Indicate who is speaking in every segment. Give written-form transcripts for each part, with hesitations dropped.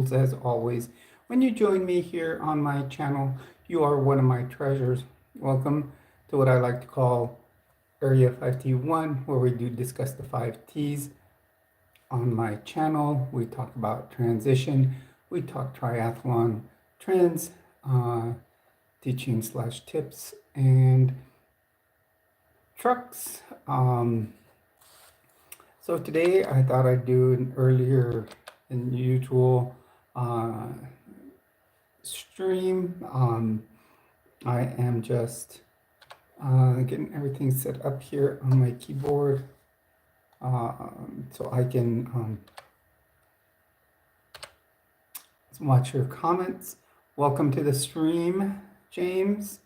Speaker 1: As always, when you join me here on my channel, you are one of my treasures. Welcome to what I like to call Area 5T1, where we do discuss the 5Ts. On my channel, we talk about transition, we talk triathlon trends, teaching slash tips, and trucks. So today I thought I'd do an earlier than usual stream. I am just getting everything set up here on my keyboard so I can watch your comments. Welcome to the stream, James.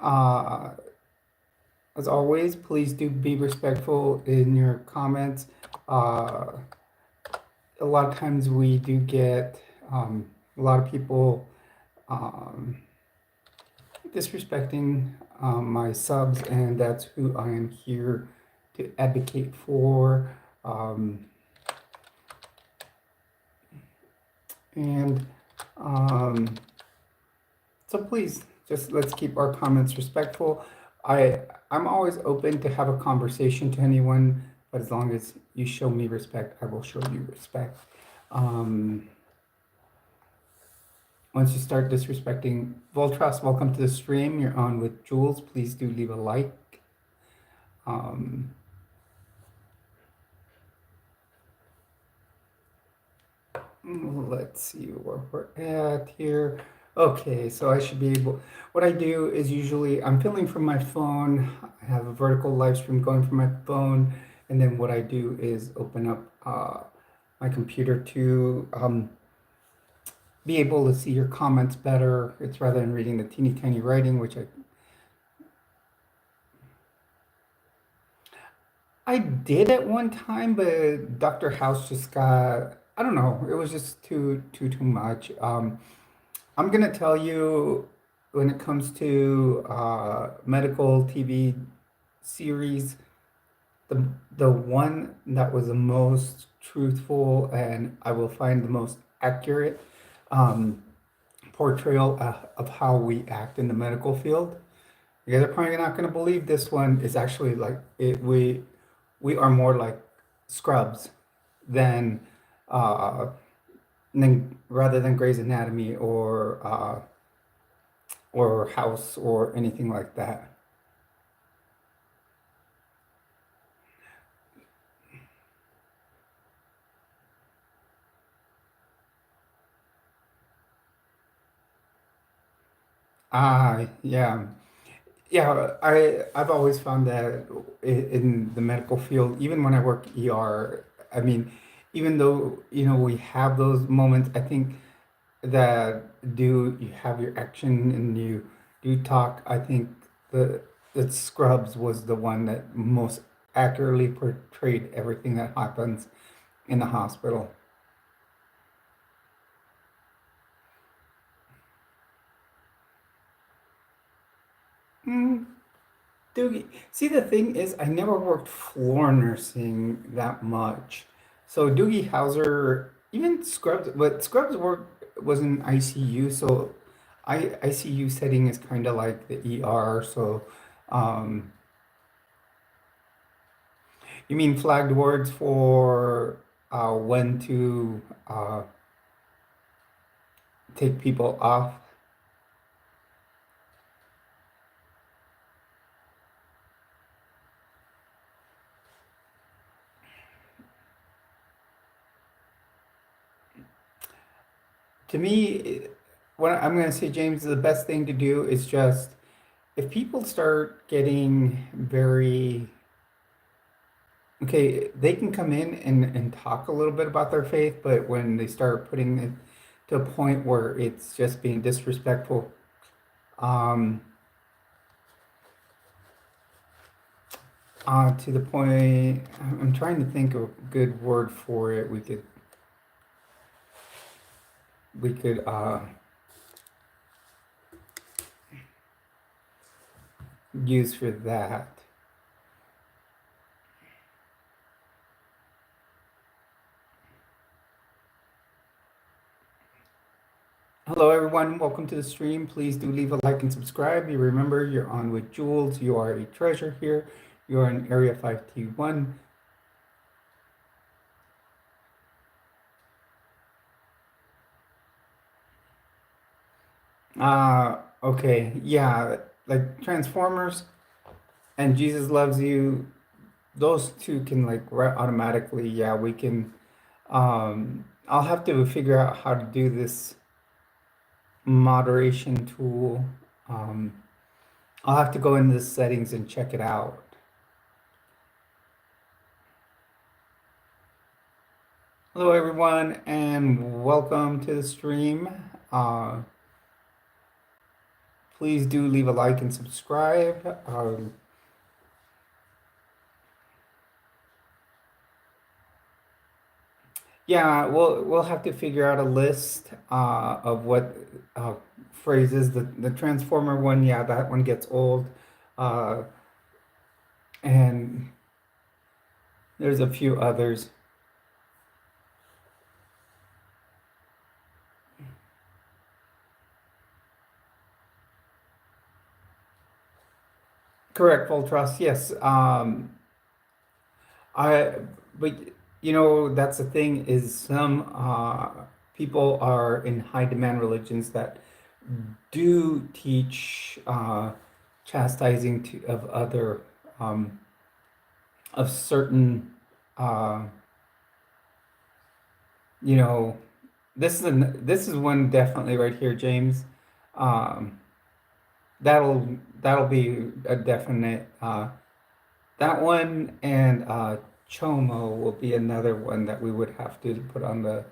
Speaker 1: As always, please do be respectful in your comments. A lot of times we do get a lot of people disrespecting my subs, and that's who I am here to advocate for. So please, just let's keep our comments respectful. I'm always open to have a conversation to anyone, but as long as you show me respect, I will show you respect. Once you start disrespecting Voltras, welcome to the stream. You're on with Jules. Please do leave a like. Let's see where we're at here. Okay, so I should be able, what I do is usually I'm filming from my phone. I have a vertical live stream going from my phone. And then what I do is open up my computer to be able to see your comments better. It's rather than reading the teeny tiny writing, which I did at one time, but Dr. House just got, I don't know, it was just too much. I'm gonna tell you, when it comes to medical TV series, the one that was the most truthful and I will find the most accurate portrayal of how we act in the medical field. You guys are probably not going to believe this one is actually like it. We are more like Scrubs than rather than Grey's Anatomy or House or anything like that. Yeah. Yeah, I've always found that in the medical field, even when I work ER, I mean, even though, you know, we have those moments, I think that do you have your action and you do talk, I think the Scrubs was the one that most accurately portrayed everything that happens in the hospital. Mm, Doogie. See, the thing is, I never worked floor nursing that much. So Doogie Howser, even Scrubs, but Scrubs work was in ICU, so ICU setting is kind of like the ER. So, um, you mean flagged words for when to take people off? To me, what I'm going to say, James, the best thing to do is just if people start getting very okay, they can come in and talk a little bit about their faith, but when they start putting it to a point where it's just being disrespectful, um, to the point, I'm trying to think of a good word for it. We could use for that. Hello, everyone. Welcome to the stream. Please do leave a like and subscribe. You remember you're on with Jules. You are a treasure here. You are in Area 5T1. Okay. Yeah, like Transformers and Jesus Loves You, those two can like automatically, yeah, we can. I'll have to figure out how to do this moderation tool. Um, I'll have to go into the settings and check it out. Hello, everyone, and welcome to the stream. Please do leave a like and subscribe. Yeah, we'll have to figure out a list of what phrases. The Transformer one, yeah, that one gets old, uh, and there's a few others. Correct, full trust. Yes. I but that's the thing is some people are in high demand religions that do teach chastising of other of certain uh, you know this is one definitely right here, James. Um, that'll be a definite that one, and Chomo will be another one that we would have to put on the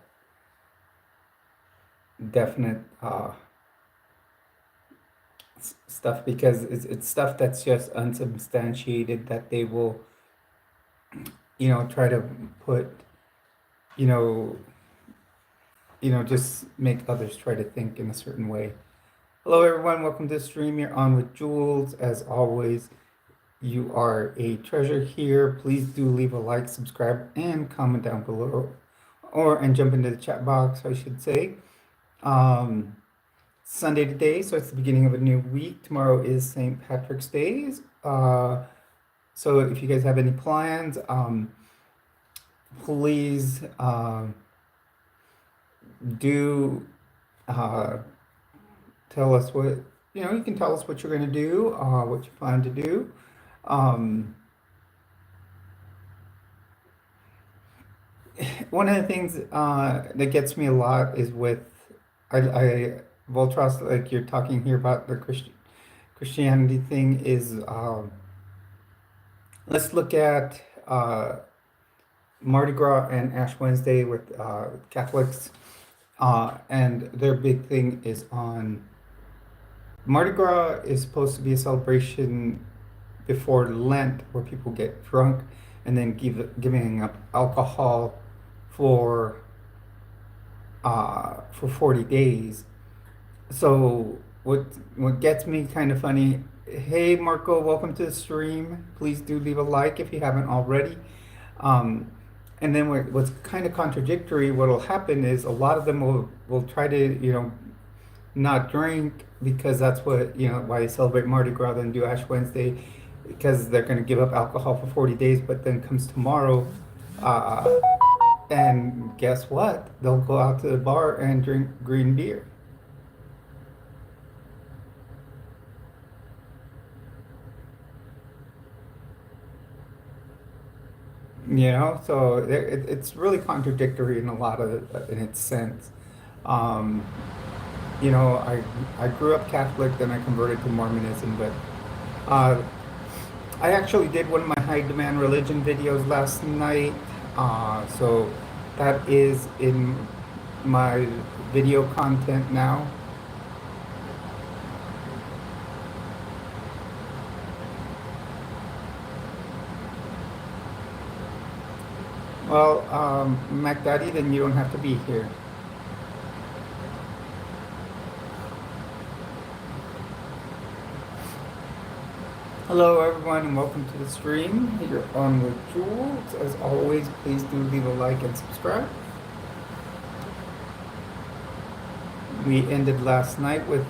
Speaker 1: definite stuff, because it's stuff that's just unsubstantiated that they will try to put you know just make others try to think in a certain way. Hello, everyone. Welcome to the stream. You're on with Jules. As always, you are a treasure here. Please do leave a like, subscribe, and comment down below, and jump into the chat box, I should say. Sunday today, so it's the beginning of a new week. Tomorrow is St. Patrick's Day. So if you guys have any plans, please do tell us what you can tell us what you're going to do, what you plan to do. One of the things that gets me a lot is with I Voltros, like you're talking here about the Christianity thing, is let's look at Mardi Gras and Ash Wednesday with Catholics, and their big thing is on Mardi Gras is supposed to be a celebration before Lent where people get drunk and then giving up alcohol for 40 days. So what gets me kind of funny, hey Marco, welcome to the stream. Please do leave a like if you haven't already. And then what's kind of contradictory, what'll happen is a lot of them will try to, not drink because that's what, why they celebrate Mardi Gras and do Ash Wednesday, because they're going to give up alcohol for 40 days, but then comes tomorrow, and guess what? They'll go out to the bar and drink green beer. So it's really contradictory in a lot of in its sense. Um, I grew up Catholic, then I converted to Mormonism, but uh, I actually did one of my high demand religion videos last night, so that is in my video content now. Well, Mac Daddy, then you don't have to be here. Hello, everyone, and welcome to the stream. You're on with Jules. As always, please do leave a like and subscribe. We ended last night with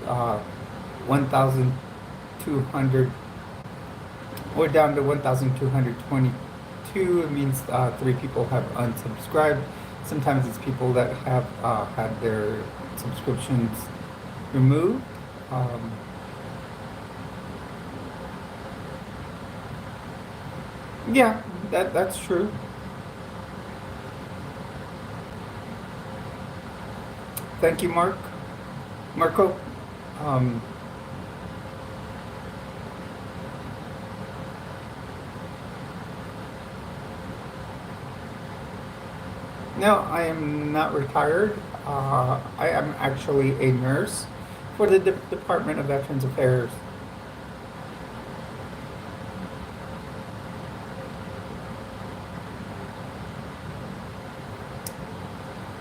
Speaker 1: 1,200. We're down to 1,222. It means three people have unsubscribed. Sometimes it's people that have had their subscriptions removed. Um, yeah, that's true. Thank you, Marco. Um, no, I am not retired. I am actually a nurse for the Department of Veterans Affairs.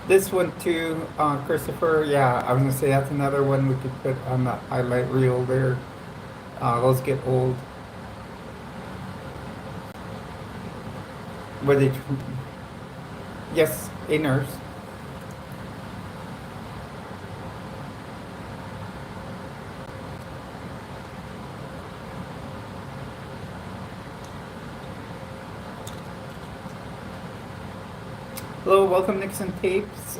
Speaker 1: This one too, Christopher. Yeah, I was gonna say that's another one we could put on the highlight reel there. Those get old. Where they, yes, a nurse. Hello, welcome Nixon Tapes.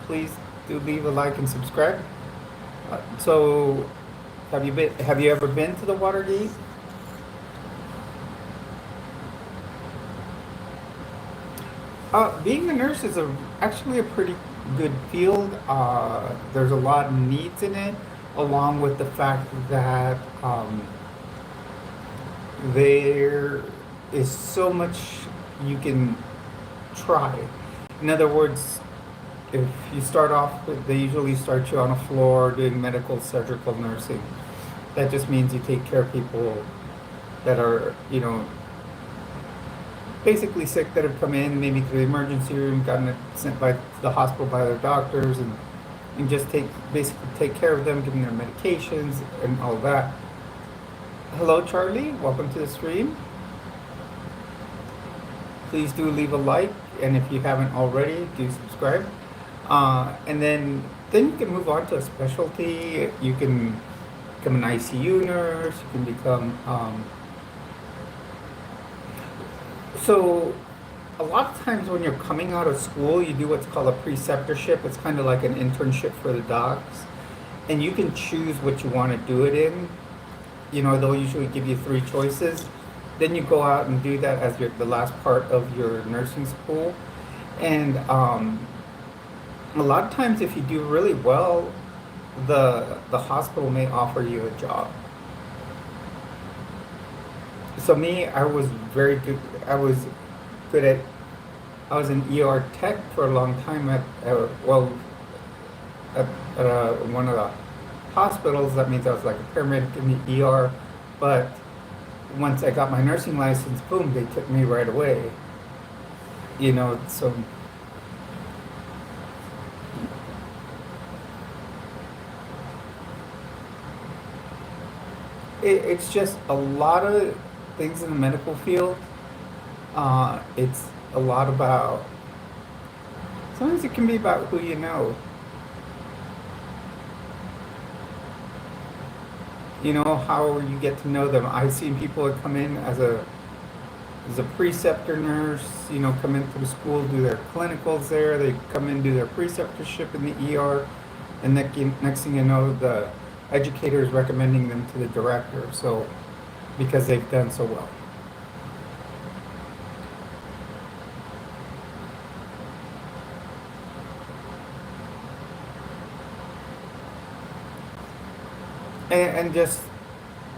Speaker 1: Please do leave a like and subscribe. So, have you ever been to the Watergate? Being a nurse is actually a pretty good field. There's a lot of needs in it, along with the fact that there is so much you can try. In other words, if you start off with, they usually start you on a floor doing medical surgical nursing. That just means you take care of people that are, basically sick that have come in maybe to the emergency room, gotten sent by to the hospital by their doctors, and just basically take care of them, giving them medications and all that. Hello, Charlie. Welcome to the stream. Please do leave a like, and if you haven't already, do subscribe. And then you can move on to a specialty. You can become an ICU nurse. You can become so a lot of times when you're coming out of school, you do what's called a preceptorship. It's kind of like an internship for the docs, and you can choose what you want to do it in. They'll usually give you three choices. Then you go out and do that as the last part of your nursing school. And a lot of times, if you do really well, the hospital may offer you a job. So me, I was very good. Good at. I was an ER tech for a long time at one of the hospitals. That means I was like a paramedic in the ER. But once I got my nursing license, boom, they took me right away. So it's just a lot of things in the medical field. It's a lot about, sometimes it can be about who you know. How you get to know them. I've seen people that come in as a preceptor nurse, come in through school, do their clinicals there. They come in, do their preceptorship in the ER, and next thing you know, the educator is recommending them to the director. So, because they've done so well. And just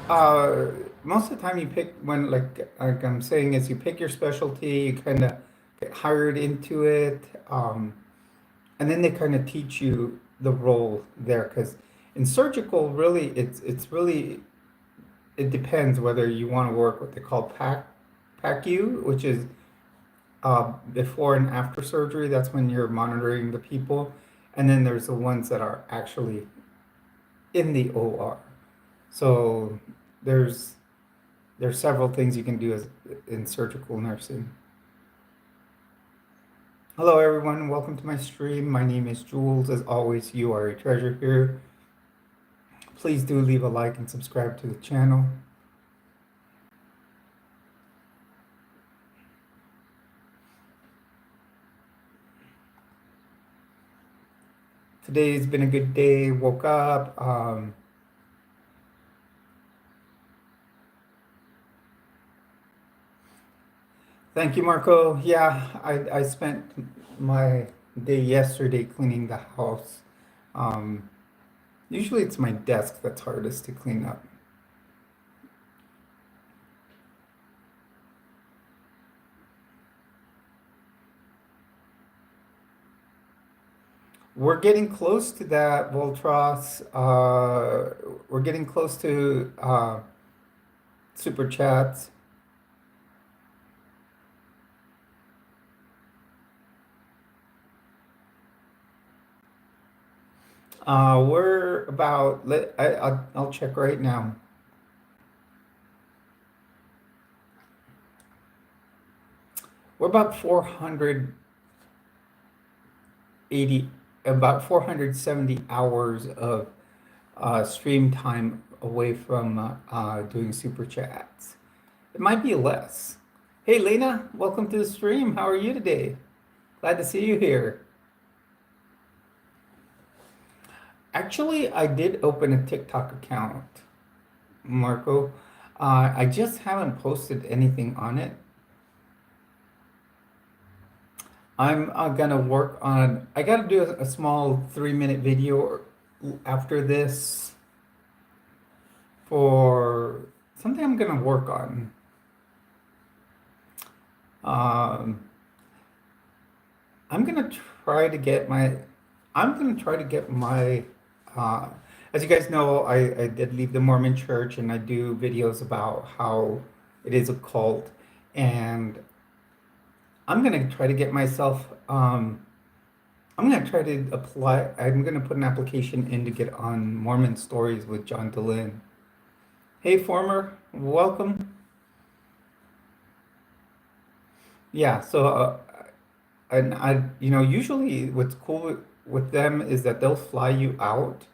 Speaker 1: uh, most of the time you pick when like I'm saying is you pick your specialty, you kind of get hired into it, and then they kind of teach you the role there. Because in surgical, really, it's really, it depends whether you want to work what they call PACU, which is before and after surgery. That's when you're monitoring the people, and then there's the ones that are actually in the OR. So there's there's several things you can do in surgical nursing. Hello, everyone. Welcome to my stream. My name is Jules. As always, you are a treasure here. Please do leave a like and subscribe to the channel. Today's been a good day. Woke up. Thank you, Marco. Yeah, I spent my day yesterday cleaning the house. Um, Usually it's my desk that's hardest to clean up. We're getting close to that, Voltros. We're getting close to super chats. We're about, I'll check right now. We're about 480, about 470 hours of stream time away from doing super chats. It might be less. Hey, Lena, welcome to the stream. How are you today? Glad to see you here. Actually, I did open a TikTok account, Marco. I just haven't posted anything on it. I'm gonna work on, I gotta do a small 3-minute video after this for something I'm gonna work on. Um, I'm gonna try to get my, I'm gonna try to get my, uh, as you guys know, I did leave the Mormon church and I do videos about how it is a cult. And I'm gonna try to get myself, I'm gonna try to apply, I'm gonna put an application in to get on Mormon Stories with John DeLynn. Hey, former, welcome. Yeah, so and usually what's cool with them is that they'll fly you out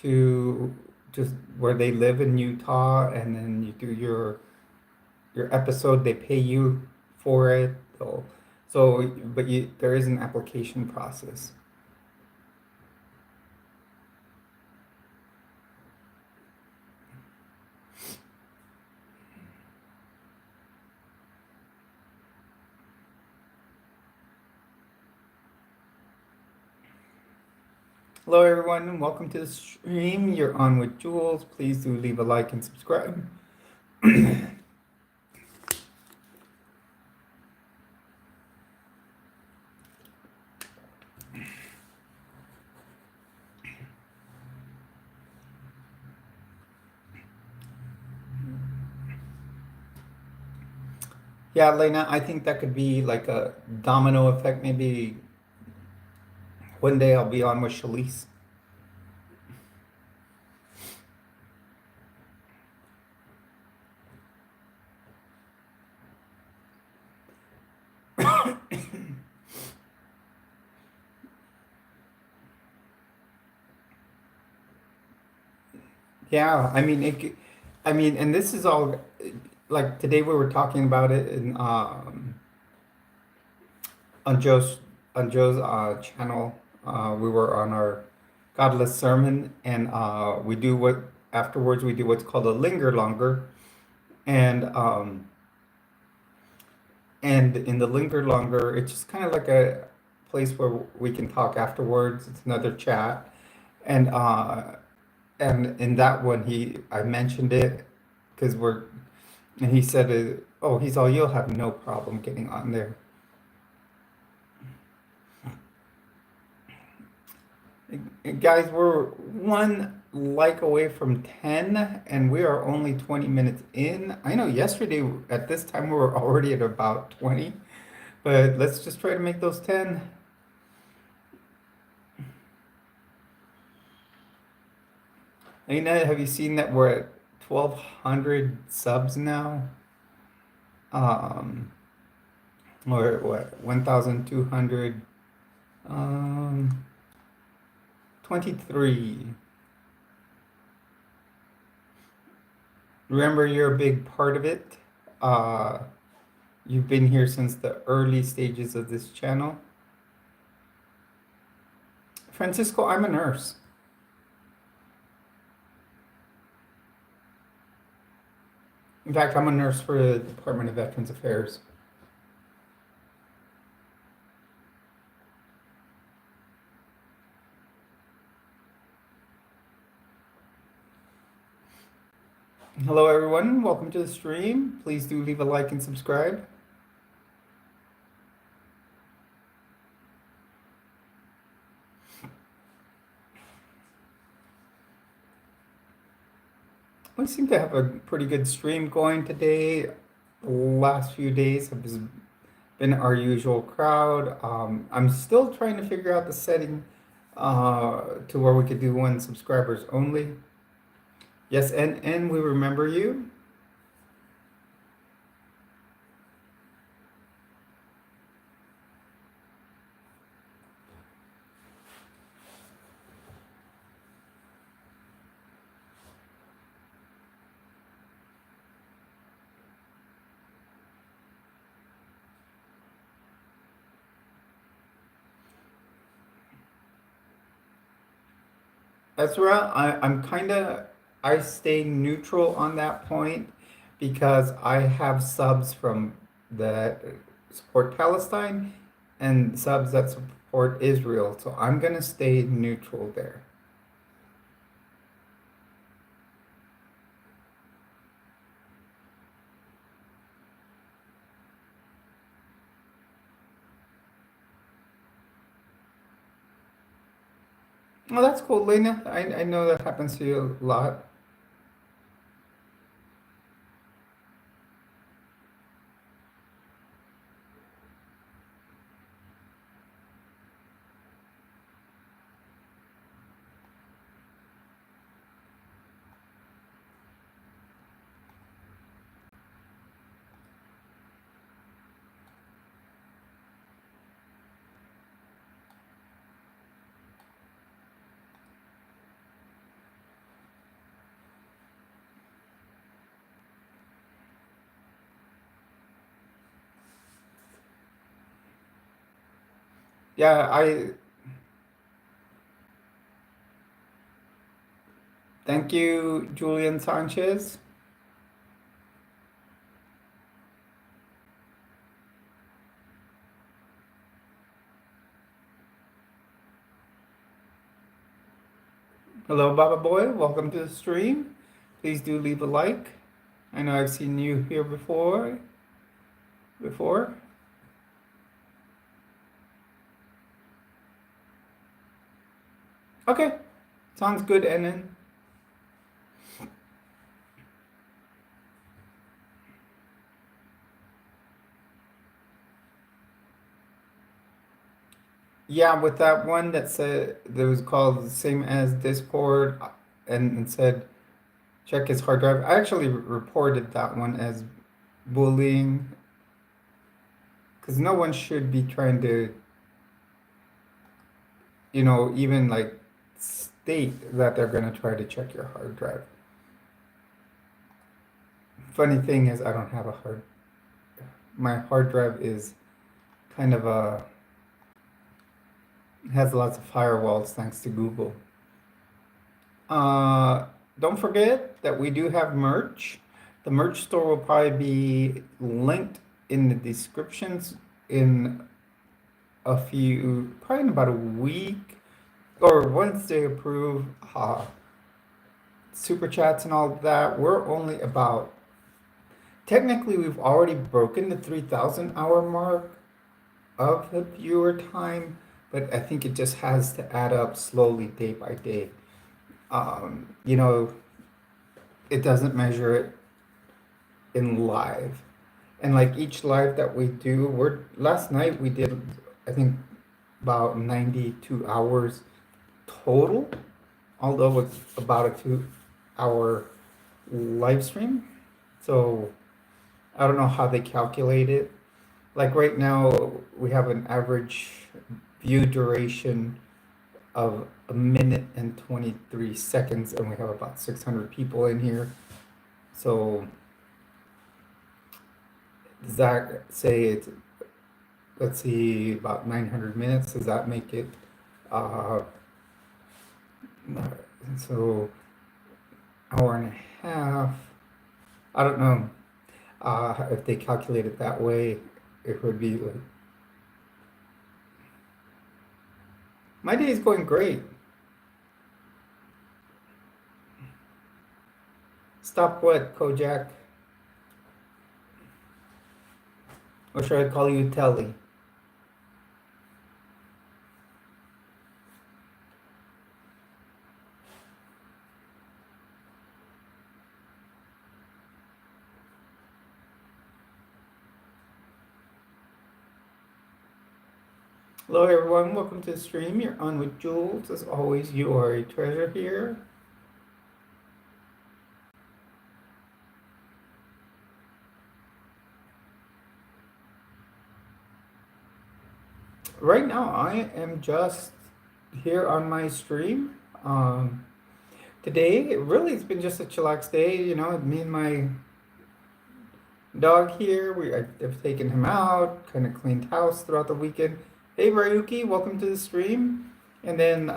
Speaker 1: to just where they live in Utah, and then you do your episode. They pay you for it. But there is an application process. Hello, everyone, and welcome to the stream. You're on with Jules. Please do leave a like and subscribe. Yeah, Lena, I think that could be like a domino effect. Maybe one day I'll be on with Shalise. Yeah, I mean, and this is all like today we were talking about it on Joe's channel. We were on our Godless sermon, and we do what afterwards we do what's called a linger longer, and in the linger longer, it's just kind of like a place where we can talk afterwards. It's another chat, and in that one I mentioned it because and he said, "Oh, he's all you'll have no problem getting on there." Guys, we're one like away from 10, and we are only 20 minutes in. I know yesterday at this time we were already at about 20, but let's just try to make those 10. Lena, have you seen that we're at 1,200 subs now? Um, or what, 1,200, um, 23. Remember, you're a big part of it. Uh, you've been here since the early stages of this channel. Francisco, I'm a nurse. In fact, I'm a nurse for the Department of Veterans Affairs. Hello, everyone. Welcome to the stream. Please do leave a like and subscribe. We seem to have a pretty good stream going today. The last few days have been our usual crowd. I'm still trying to figure out the setting to where we could do one subscribers only. Yes, and we remember you. Ezra, I stay neutral on that point because I have subs from that support Palestine and subs that support Israel. So I'm gonna stay neutral there. Oh, that's cool, Lena. I know that happens to you a lot. Yeah, I thank you, Julian Sanchez. Hello, Baba Boy. Welcome to the stream. Please do leave a like. I know I've seen you here before. Before. Okay, sounds good, Enan. Yeah, with that one that said that was called the same as Discord and said check his hard drive. I actually reported that one as bullying because no one should be trying to, even like state that they're gonna try to check your hard drive. Funny thing is, I don't have a my hard drive is kind of has lots of firewalls thanks to Google. Don't forget that we do have merch. The merch store will probably be linked in the descriptions in probably in about a week, or once they approve super chats and all of that. Technically, we've already broken the 3,000 hour mark of the viewer time, but I think it just has to add up slowly day by day. You know, it doesn't measure it in live. And like each live that we do, last night we did, I think, about 92 hours total, although it's about a 2 hour live stream. So I don't know how they calculate it, like right now, we have an average view duration of a minute and 23 seconds, and we have about 600 people in here. So does that say it's, let's see, about 900 minutes? Does that make it, uh, so hour and a half? I don't know. If they calculate it that way, it would be like, my day is going great. Stop what, Kojak? Or should I call you Telly? Hello everyone, welcome to the stream. You're on with Jules. As always, you are a treasure here. Right now, I am just here on my stream. Today, really, it's been just a chillax day. You know, me and my dog here, I've taken him out, kind of cleaned house throughout the weekend. Hey, Ryuki, welcome to the stream. And then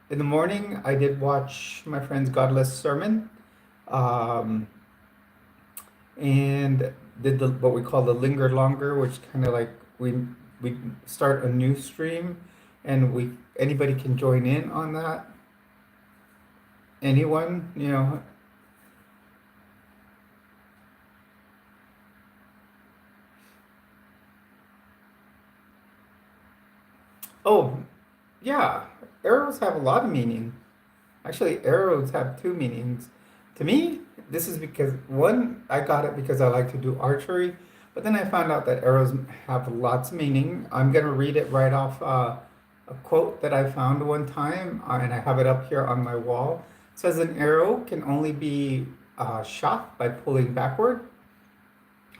Speaker 1: in the morning, I did watch my friend's Godless sermon, um, and did the what we call the linger longer, which kind of like we start a new stream, and we anybody can join in on that. Anyone, you know. Oh, yeah, arrows have a lot of meaning. Actually, arrows have two meanings. To me, this is because one, I got it because I like to do archery, but then I found out that arrows have lots of meaning. I'm gonna read it right off a quote that I found one time, and I have it up here on my wall. It says an arrow can only be shot by pulling backward.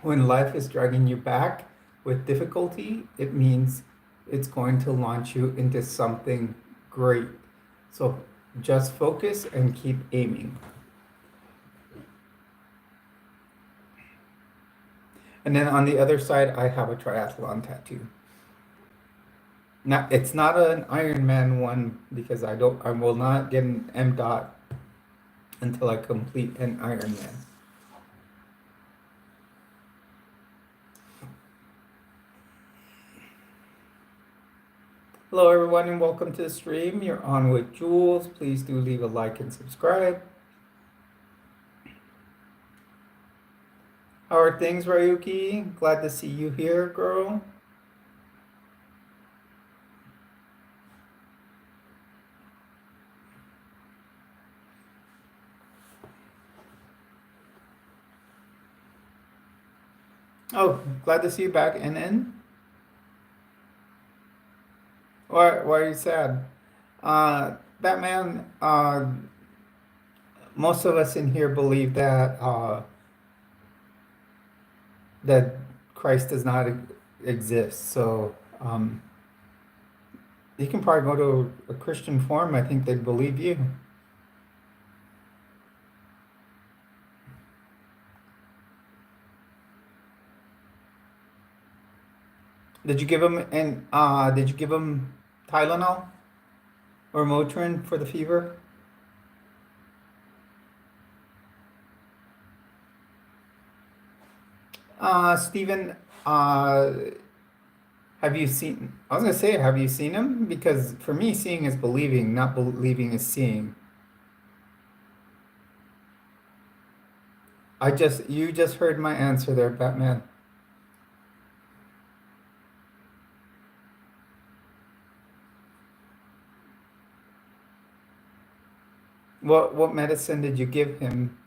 Speaker 1: When life is dragging you back with difficulty, it means it's going to launch you into something great. So just focus and keep aiming. And then on the other side, I have a triathlon tattoo. Now, it's not an Ironman one because I will not get an M dot until I complete an Ironman. Hello everyone and welcome to the stream. You're on with Jules. Please do leave a like and subscribe. How are things, Ryuki? Glad to see you here, girl. Oh, glad to see you back, NN. Why are you sad? Batman, most of us in here believe that that Christ does not exist. So you can probably go to a Christian forum. I think they'd believe you. Did you give him did you give him Tylenol or Motrin for the fever? Stephen, have you seen? I was gonna say, have you seen him? Because for me, seeing is believing, not believing is seeing. You just heard my answer there, Batman. What medicine did you give him?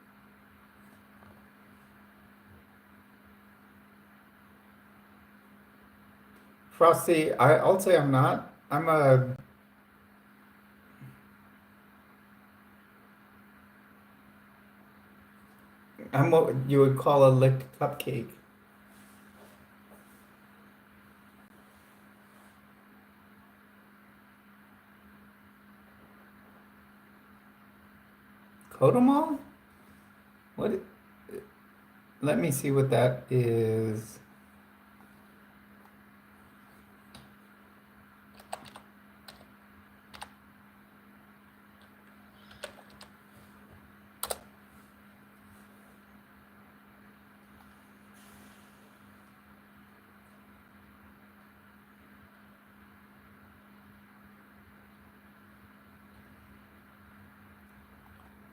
Speaker 1: Frosty, I'll say I'm not. I'm what you would call a licked cupcake. Kodomal? What? Let me see what that is.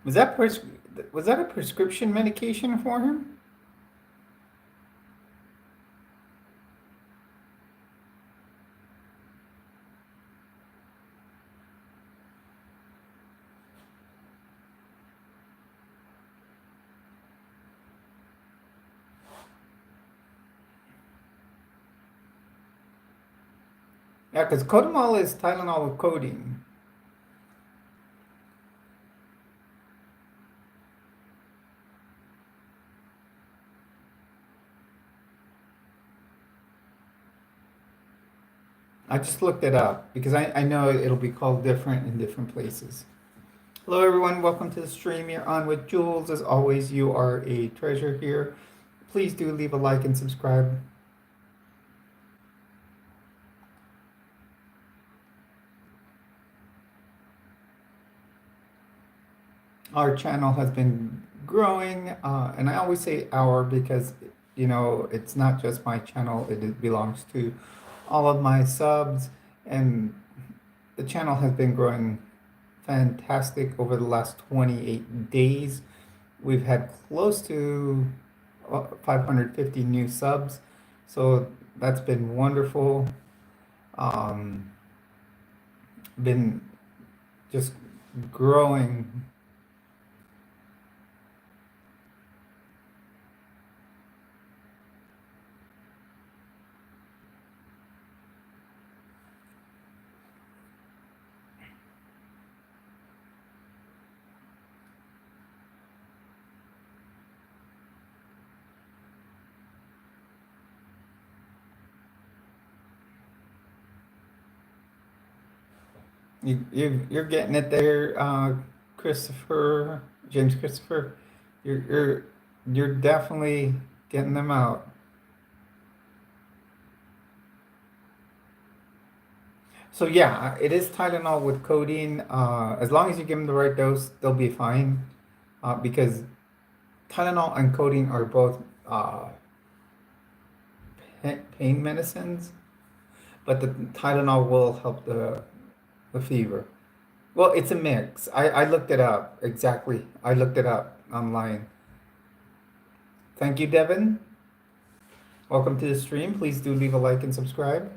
Speaker 1: Was that was that a prescription medication for him? Yeah, because Kodomal is Tylenol with codeine. I just looked it up because I know it'll be called different in different places. Hello, everyone. Welcome to the stream. You're on with Jules. As always, you are a treasure here. Please do leave a like and subscribe. Our channel has been growing, and I always say our because it's not just my channel, it belongs to all of my subs, and the channel has been growing fantastic over the last 28 days. We've had close to 550 new subs, so that's been wonderful. Um, been just growing. You're getting it there, Christopher, James Christopher. You're you're you're definitely getting them out. So yeah, it is Tylenol with codeine. As long as you give them the right dose, they'll be fine. Because Tylenol and codeine are both pain medicines, but the Tylenol will help the fever. Well, it's a mix. I looked it up exactly. I looked it up online. Thank you, Devin. Welcome to the stream. Please do leave a like and subscribe.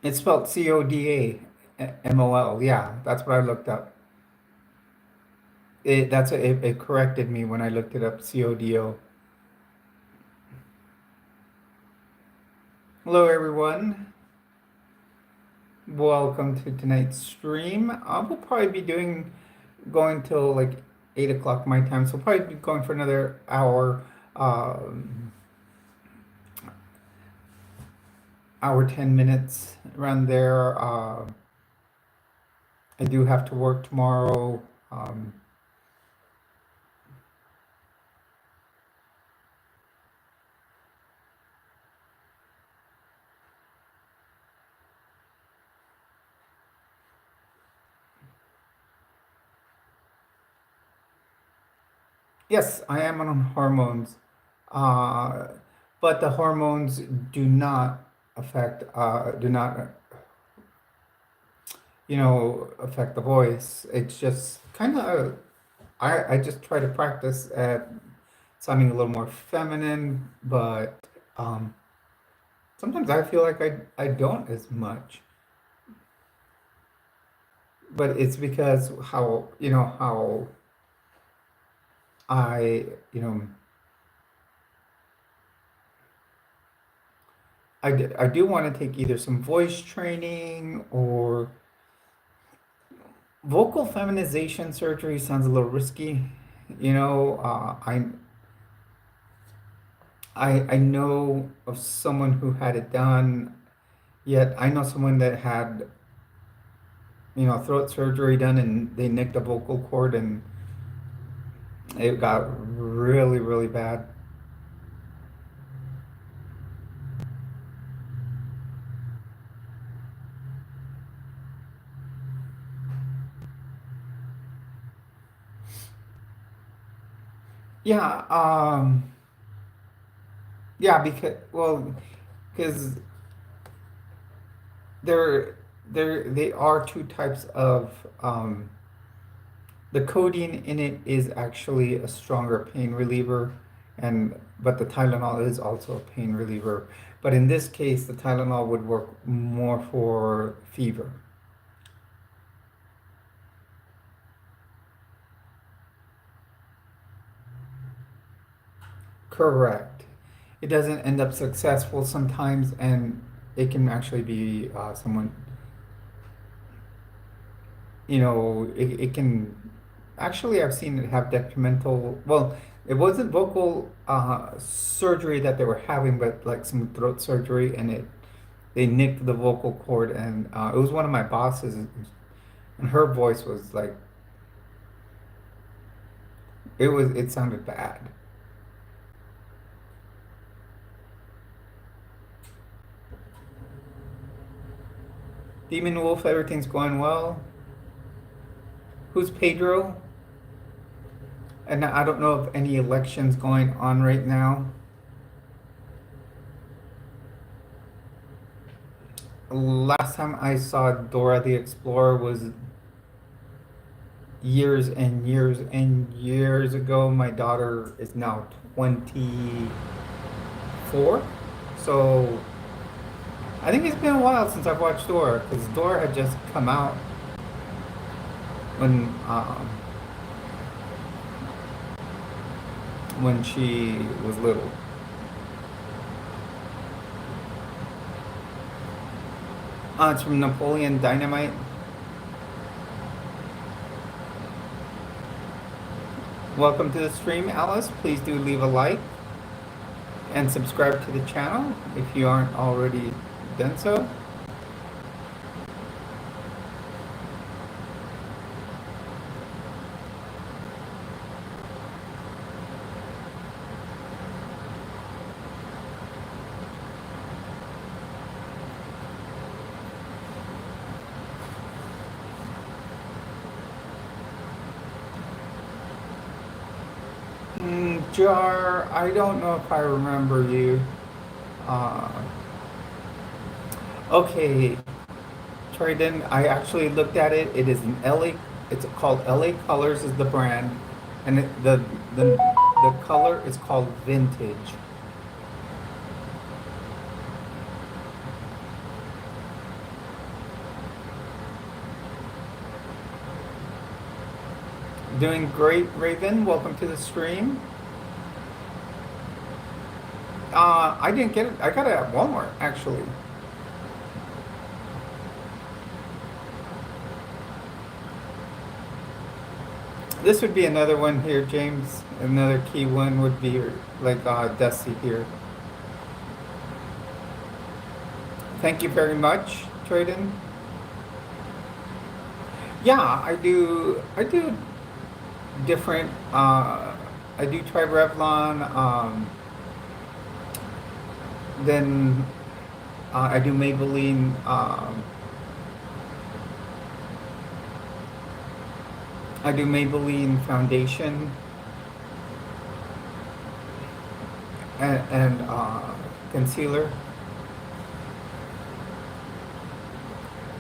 Speaker 1: It's spelled CODAMOL. Yeah, that's what I looked up. It corrected me when I looked it up. CODO. Hello, everyone. Welcome to tonight's stream. We'll probably be going till like 8 o'clock my time, so probably be going for another hour. Hour 10 minutes around there. I do have to work tomorrow. Yes, I am on hormones, uh, but the hormones do not affect the voice. It's just kind of I just try to practice at sounding a little more feminine, but sometimes I feel like I don't as much. But it's because how I you know I do want to take either some voice training or Vocal feminization surgery sounds a little risky. You know, I know of someone who had it done. Yet I know someone that had, throat surgery done and they nicked a vocal cord and it got really, really bad. Yeah, yeah, because there, they are two types of, the codeine in it is actually a stronger pain reliever, but the Tylenol is also a pain reliever. But in this case, the Tylenol would work more for fever. Correct. It doesn't end up successful sometimes, and it can actually be someone, it can actually, I've seen it have detrimental. Well, it wasn't vocal surgery that they were having, but like some throat surgery, and they nicked the vocal cord, and it was one of my bosses, and her voice was like, it sounded bad. Demon Wolf, everything's going well. Who's Pedro? And I don't know of any elections going on right now. Last time I saw Dora the Explorer was years and years and years ago. My daughter is now 24. So I think it's been a while since I've watched Dora because Dora had just come out when when she was little. It's from Napoleon Dynamite. Welcome to the stream, Alice. Please do leave a like and subscribe to the channel if you aren't already done so. Jar, I don't know if I remember you. Uh, okay, Trayden, I actually looked at it. It is an LA. It's called LA Colors is the brand, and the color is called Vintage. Doing great, Raven. Welcome to the stream. I didn't get it. I got it at Walmart actually. This would be another one here, James. Another key one would be like Dusty here. Thank you very much, Trayden. Yeah, I do. I do different. I do try Revlon. Then I do Maybelline. I do Maybelline foundation and concealer.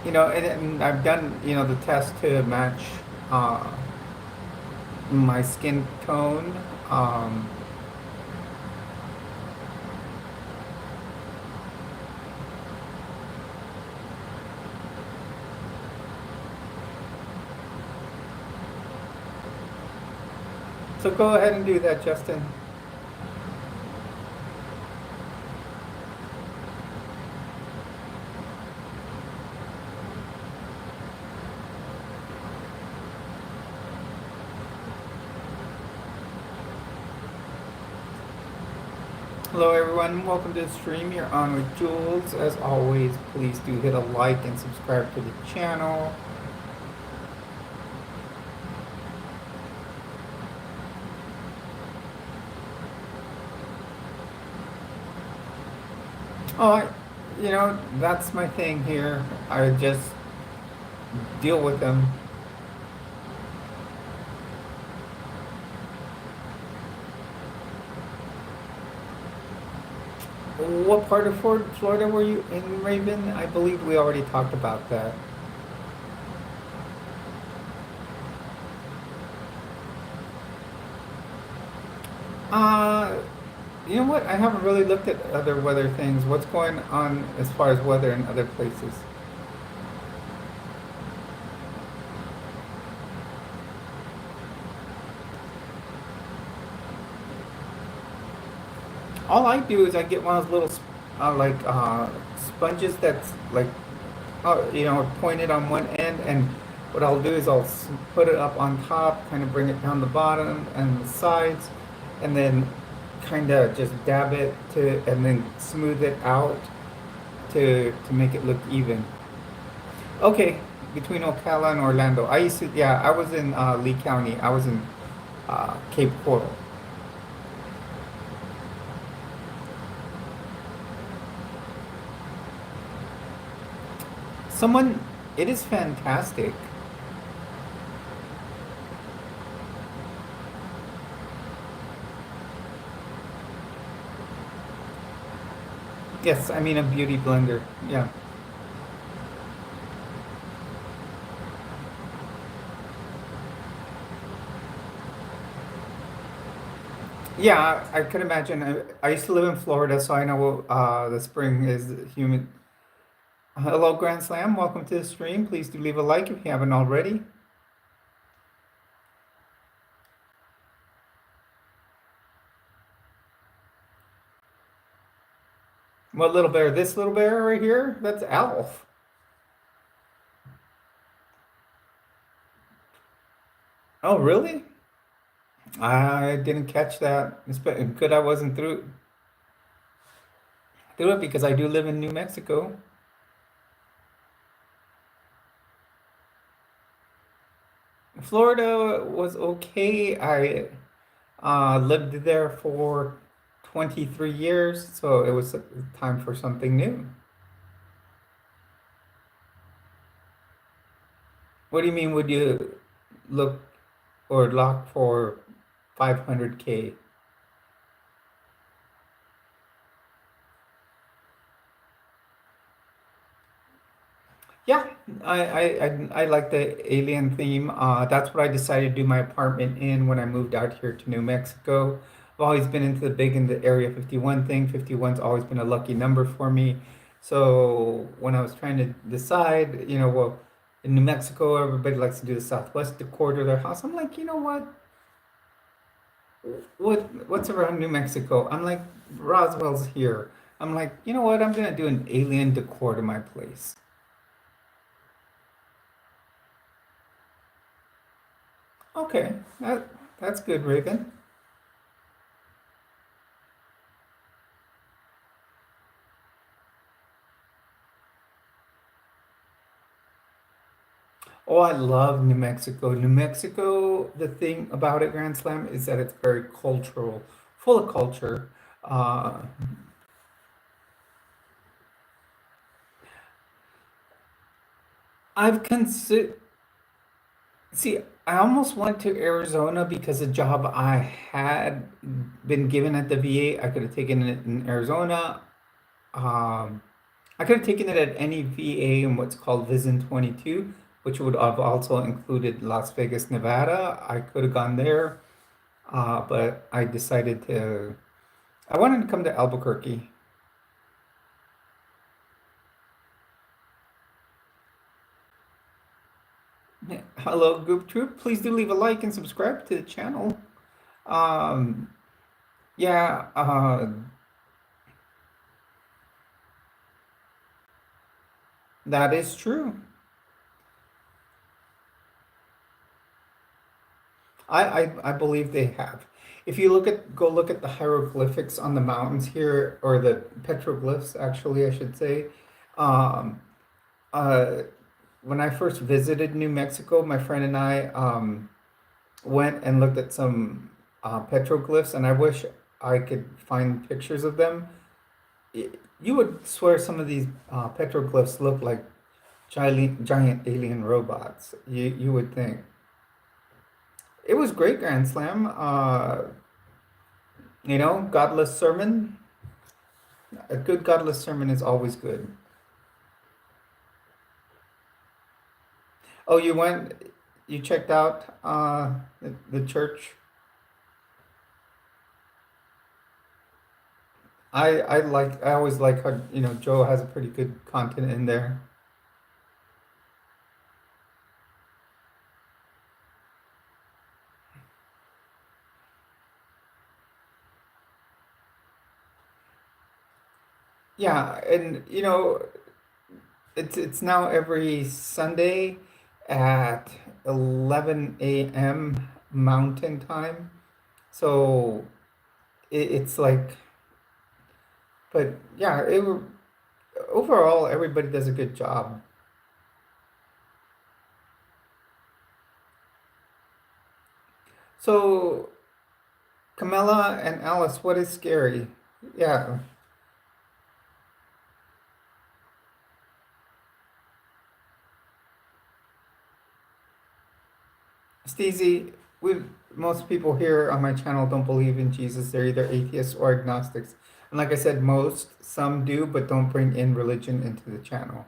Speaker 1: And I've done the test to match my skin tone. So go ahead and do that, Justin. Hello, everyone. Welcome to the stream. You're on with Jules. As always, please do hit a like and subscribe to the channel. Oh, that's my thing here. I just deal with them. What part of Florida were you in, Raven? I believe we already talked about that. Uh, you know what? I haven't really looked at other weather things. What's going on as far as weather in other places? All I do is I get one of those little sponges that's like pointed on one end, and what I'll do is put it up on top, kind of bring it down the bottom and the sides, and then kind of just dab it and then smooth it out to make it look even. Okay, between Ocala and Orlando. I was in Lee County. I was in Cape Coral. Someone, it is fantastic. Yes, I mean a beauty blender. Yeah. Yeah, I could imagine. I used to live in Florida, so I know the spring is humid. Hello, Grand Slam. Welcome to the stream. Please do leave a like if you haven't already. What little bear? This little bear right here? That's Alf. Oh, really? I didn't catch that. It's good I wasn't through it because I do live in New Mexico. Florida was okay. I lived there for 23 years, so it was time for something new. What do you mean, would you look or lock for 500K? Yeah, I like the alien theme. That's what I decided to do my apartment in when I moved out here to New Mexico. I've always been into the big in the Area 51 thing. 51's always been a lucky number for me. So when I was trying to decide, well, in New Mexico, everybody likes to do the southwest quarter of their house. I'm like, you know what? What's around New Mexico? I'm like, Roswell's here. I'm like, you know what? I'm gonna do an alien decor to my place. Okay, that's good, Raven. Oh, I love New Mexico. New Mexico, the thing about it, Grand Slam, is that it's very cultural, full of culture. Uh, I've considered, see, I almost went to Arizona because the job I had been given at the VA, I could have taken it in Arizona. Um, I could have taken it at any VA in what's called Vision 22, which would have also included Las Vegas, Nevada. I could have gone there, but I decided I wanted to come to Albuquerque. Hello, Goop Troop. Please do leave a like and subscribe to the channel. Um, yeah, that is true. I believe they have. if you go look at the hieroglyphics on the mountains here, or the petroglyphs, actually, I should say. Um, uh, when I first visited New Mexico, my friend and I went and looked at some petroglyphs, and I wish I could find pictures of them. You would swear some of these petroglyphs look like giant alien robots. You would think. It was great, Grand Slam. Godless sermon. A good godless sermon is always good. Oh, you checked out the church. I always like how, Joe has a pretty good content in there. Yeah, and it's now every Sunday at 11 a.m. Mountain Time. So it's like, but yeah, overall everybody does a good job. So Camilla and Alice, what is scary? Yeah, Steezy, we most people here on my channel don't believe in Jesus. They're either atheists or agnostics. And like I said, some do, but don't bring in religion into the channel.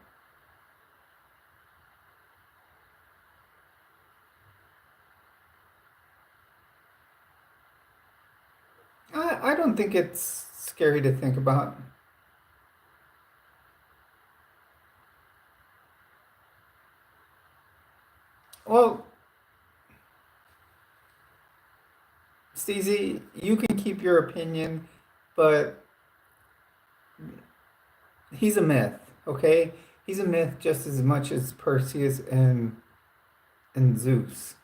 Speaker 1: I don't think it's scary to think about. Well, Steezy, you can keep your opinion, but he's a myth, okay? He's a myth just as much as Perseus and Zeus.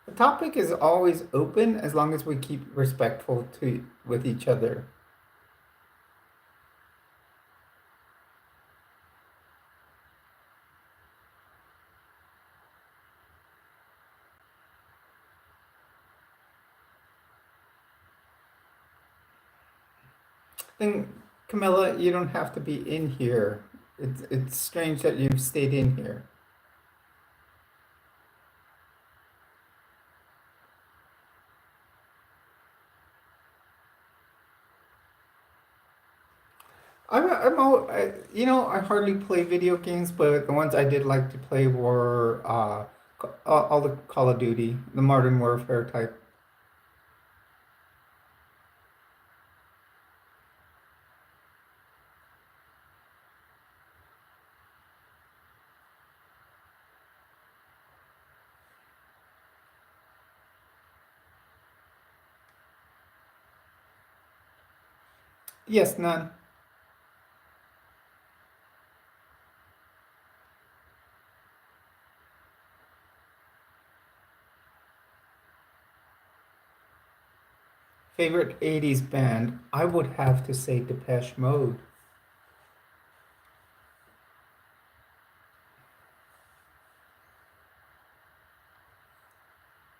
Speaker 1: The topic is always open as long as we keep respectful to with each other. Then, Camilla, you don't have to be in here. It's strange that you've stayed in here. I hardly play video games, but the ones I did like to play were all the Call of Duty, the Modern Warfare type. Yes, none. Favorite 80s band? I would have to say Depeche Mode.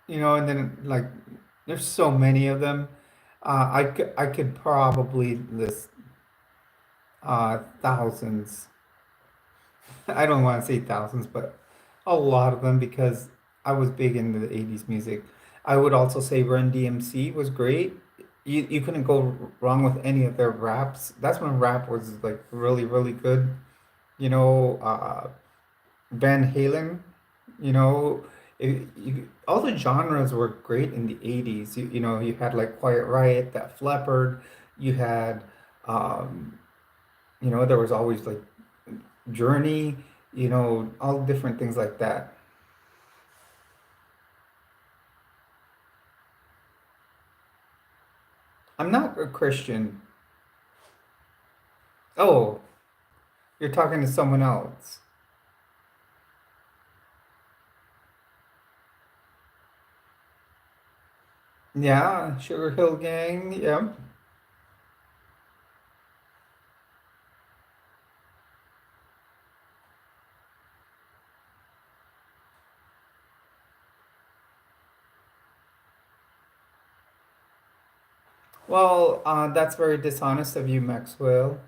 Speaker 1: And then like there's so many of them. I could probably list thousands. I don't want to say thousands, but a lot of them because I was big into the 80s music. I would also say Run DMC was great. You couldn't go wrong with any of their raps. That's when rap was like really, really good. You know, uh, Van Halen, you know, all the genres were great in the 80s. You had like Quiet Riot, that Leppard, you had, um, there was always like Journey, all different things like that. I'm not a Christian. Oh, you're talking to someone else. Yeah, Sugar Hill Gang. Yeah. Well, that's very dishonest of you, Maxwell.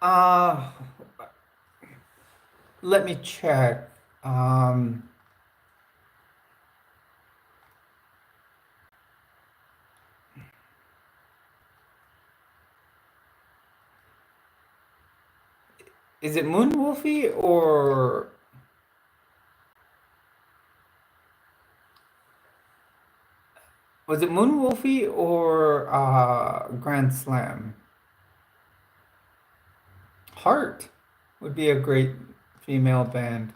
Speaker 1: Uh, Let me check. Um, is it Moonwolfie or was it Moonwolfie or Grand Slam? Heart would be a great female band.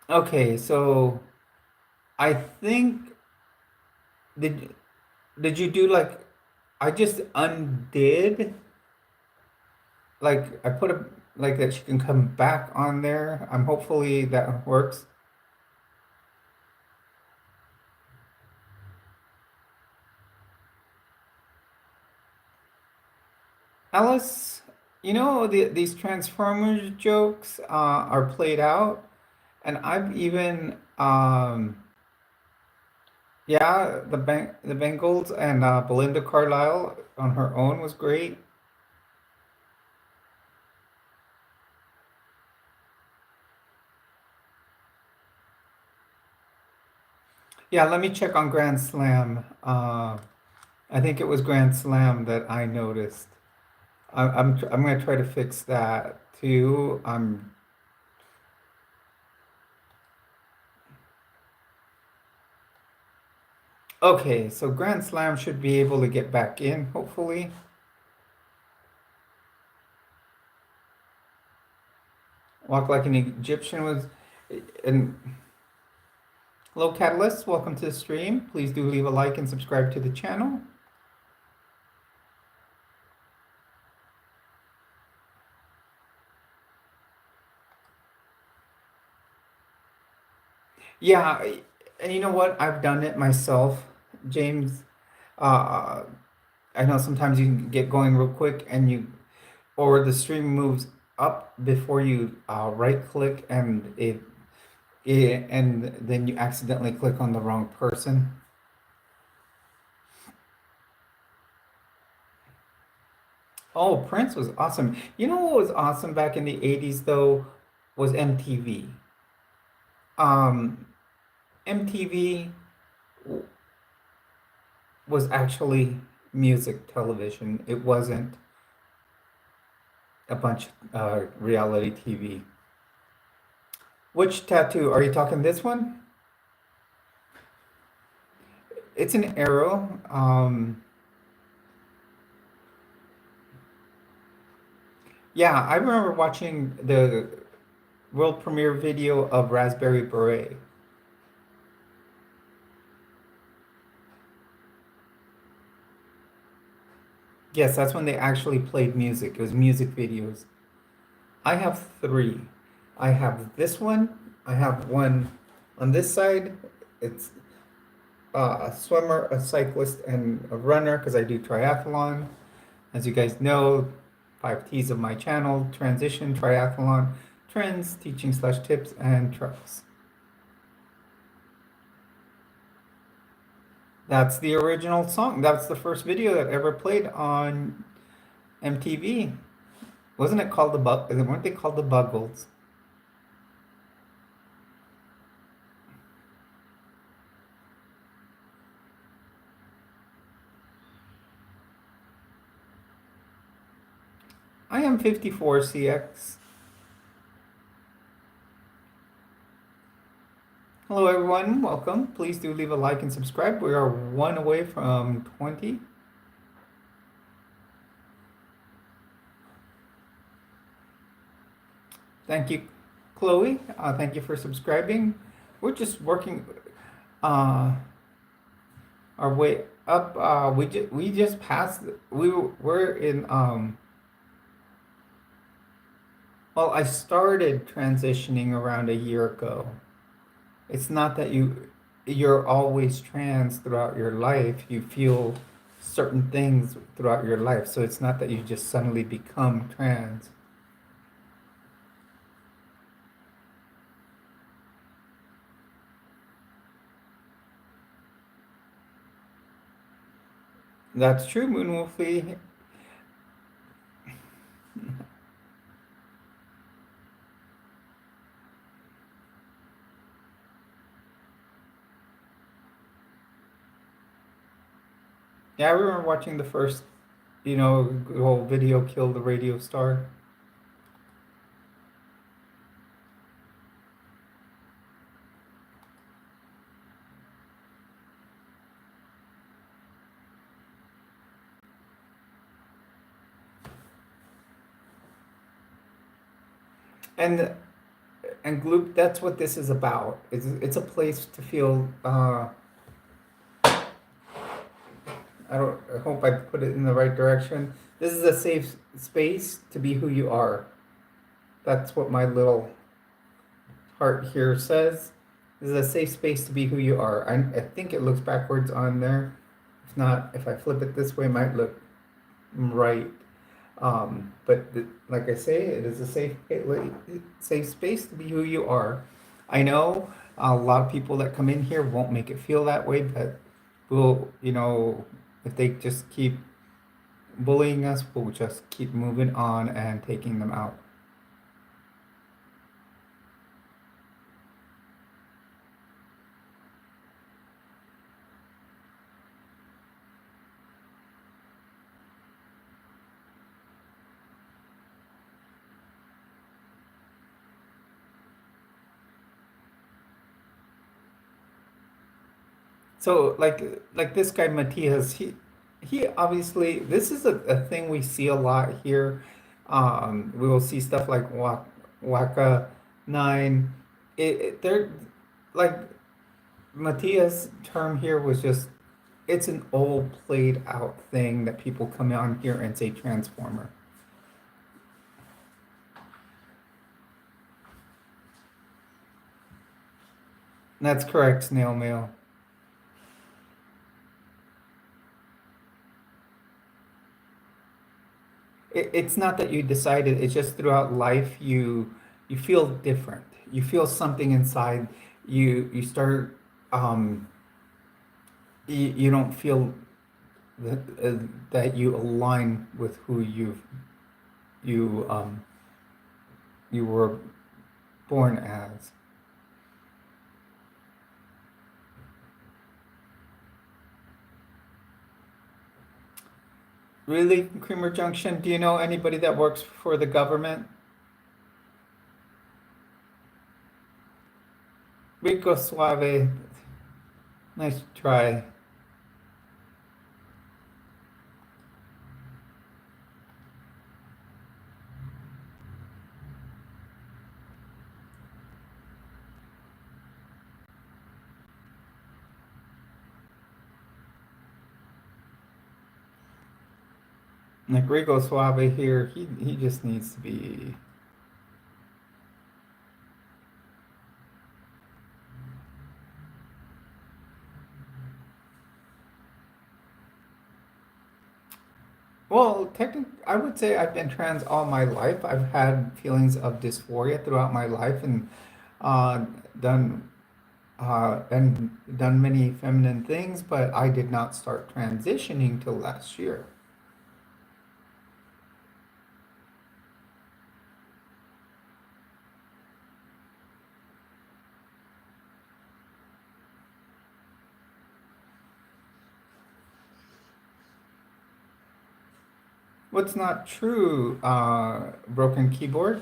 Speaker 1: Okay, so I think did did you do like I just undid like I put a like that she can come back on there. I'm hopefully that works. Alice, these Transformers jokes are played out, and I've even yeah, the Bengals and Belinda Carlisle on her own was great. Yeah, let me check on Grand Slam. I think it was Grand Slam that I noticed. I'm gonna try to fix that too. Okay, so Grand Slam should be able to get back in, hopefully. Walk like an Egyptian was, and hello Catalyst, welcome to the stream. Please do leave a like and subscribe to the channel. Yeah, and you know what? I've done it myself, James. Uh, I know sometimes you can get going real quick and or the stream moves up before you right click and then you accidentally click on the wrong person. Oh, Prince was awesome. You know what was awesome back in the 80s though was MTV. Um, MTV was actually music television. It wasn't a bunch reality TV. Which tattoo? Are you talking this one? It's an arrow. Yeah, I remember watching the world premiere video of Raspberry Beret. Yes, that's when they actually played music. It was music videos. I have three. I have this one. I have one on this side. It's a swimmer, a cyclist, and a runner because I do triathlon. As you guys know, 5 T's of my channel, transition, triathlon, trends, teaching slash tips, and trucks. That's the original song. That's the first video that ever played on MTV. Wasn't it called the Bug? Weren't they called the Buggles? I am 54CX. Hello, everyone. Welcome. Please do leave a like and subscribe. We are one away from 20. Thank you, Chloe. Thank you for subscribing. We're just working uh, our way up. We just passed. We're in. Well, I started transitioning around a year ago. It's not that you're always trans throughout your life. You feel certain things throughout your life. So it's not that you just suddenly become trans. That's true, Moonwolfie. Yeah, I remember watching the first, whole video kill the radio star. And and Gloop, that's what this is about. It's a place to feel. I hope I put it in the right direction. This is a safe space to be who you are. That's what my little heart here says. This is a safe space to be who you are. I think it looks backwards on there. If not, if I flip it this way, it might look right. But like I say, it is a safe space to be who you are. I know a lot of people that come in here won't make it feel that way, but we'll, if they just keep bullying us, we'll just keep moving on and taking them out. So like this guy Matthias, he obviously this is a thing we see a lot here. We will see stuff like Waka 9. They're like Matthias' term here was just it's an old played out thing that people come on here and say transformer. That's correct, snail mail. It's not that you decided, it's just throughout life you feel different. You feel something inside. You start you don't feel that that you align with who you you were born as. Really, Creamer Junction, do you know anybody that works for the government? Rico Suave, nice try. Like Rico Suave here, he just needs to be. Well, technically, I would say I've been trans all my life. I've had feelings of dysphoria throughout my life and uh, done done many feminine things, but I did not start transitioning till last year. What's not true? Broken keyboard.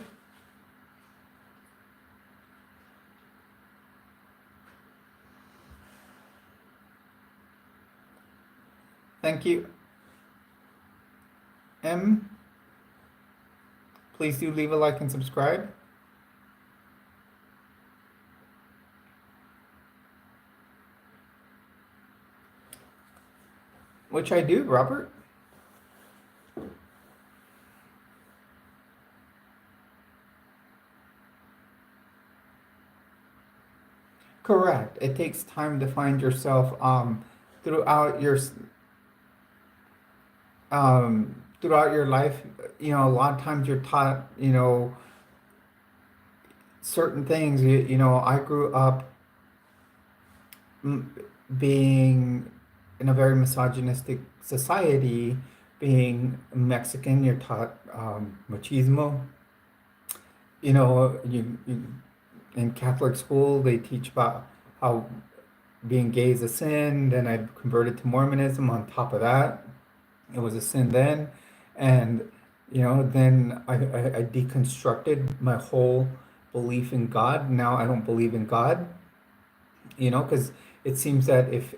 Speaker 1: Thank you, M. Please do leave a like and subscribe. Which I do, Robert. Correct. It takes time to find yourself throughout your throughout your life. You know, a lot of times you're taught, you know, certain things. You know, I grew up being in a very misogynistic society. Being Mexican, you're taught machismo. You know, you in Catholic school they teach about how being gay is a sin. Then I converted to Mormonism. On top of that, it was a sin then, and you know, then I deconstructed my whole belief in God. Now I don't believe in God. You know, because it seems that if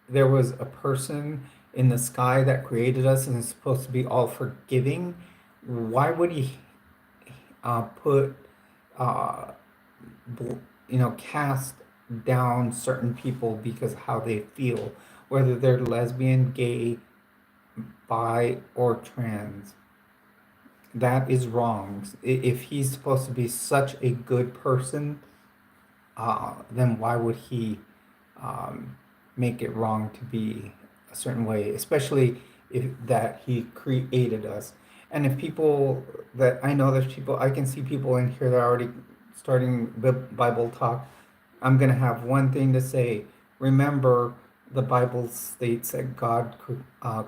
Speaker 1: there was a person in the sky that created us and is supposed to be all forgiving, why would he put uh, you know, cast down certain people because of how they feel, whether they're lesbian, gay, bi, or trans? That is wrong. If he's supposed to be such a good person, then why would he um, make it wrong to be a certain way, especially if that he created us? And if people that I know, there's people, I can see people in here that are already starting Bible talk. I'm going to have one thing to say. Remember, the Bible states that God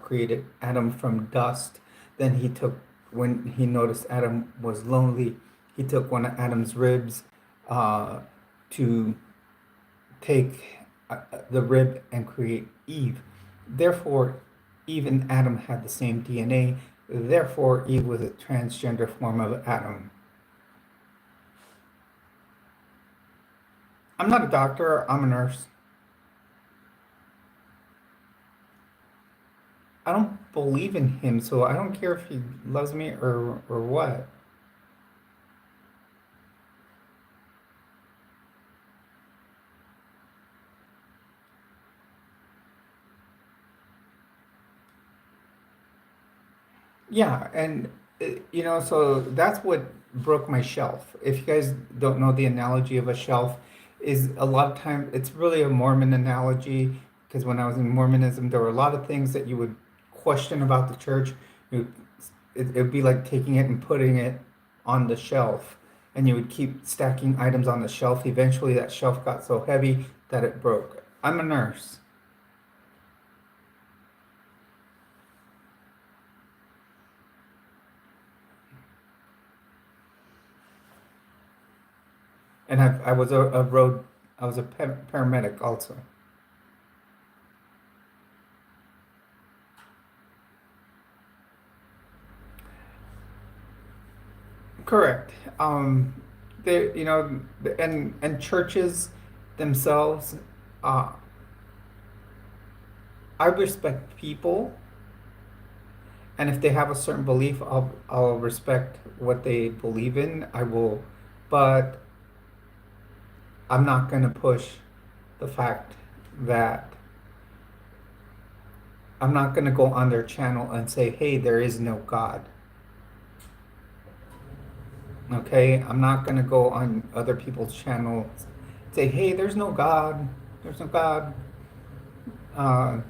Speaker 1: created Adam from dust. Then he took, when he noticed Adam was lonely, he took one of Adam's ribs uh, to take the rib and create Eve. Therefore, Eve and Adam had the same DNA. Therefore, Eve was a transgender form of Adam. I'm not a doctor, I'm a nurse. I don't believe in him, so I don't care if he loves me or what. Yeah, and you know, so that's what broke my shelf. If you guys don't know the analogy of a shelf, is a lot of time it's really a Mormon analogy because when I was in Mormonism, there were a lot of things that you would question about the church. You, it'd be like taking it and putting it on the shelf, and you would keep stacking items on the shelf. Eventually, that shelf got so heavy that it broke. I'm a nurse. And I was a road, I was a paramedic also. Correct. They, you know, and churches themselves, uh, I respect people, and if they have a certain belief, I'll respect what they believe in. I will, but I'm not going to push the fact that I'm not going to go on their channel and say, hey, there is no God. Okay, I'm not gonna go on other people's channels, say, "Hey, there's no God. There's no God." Uh,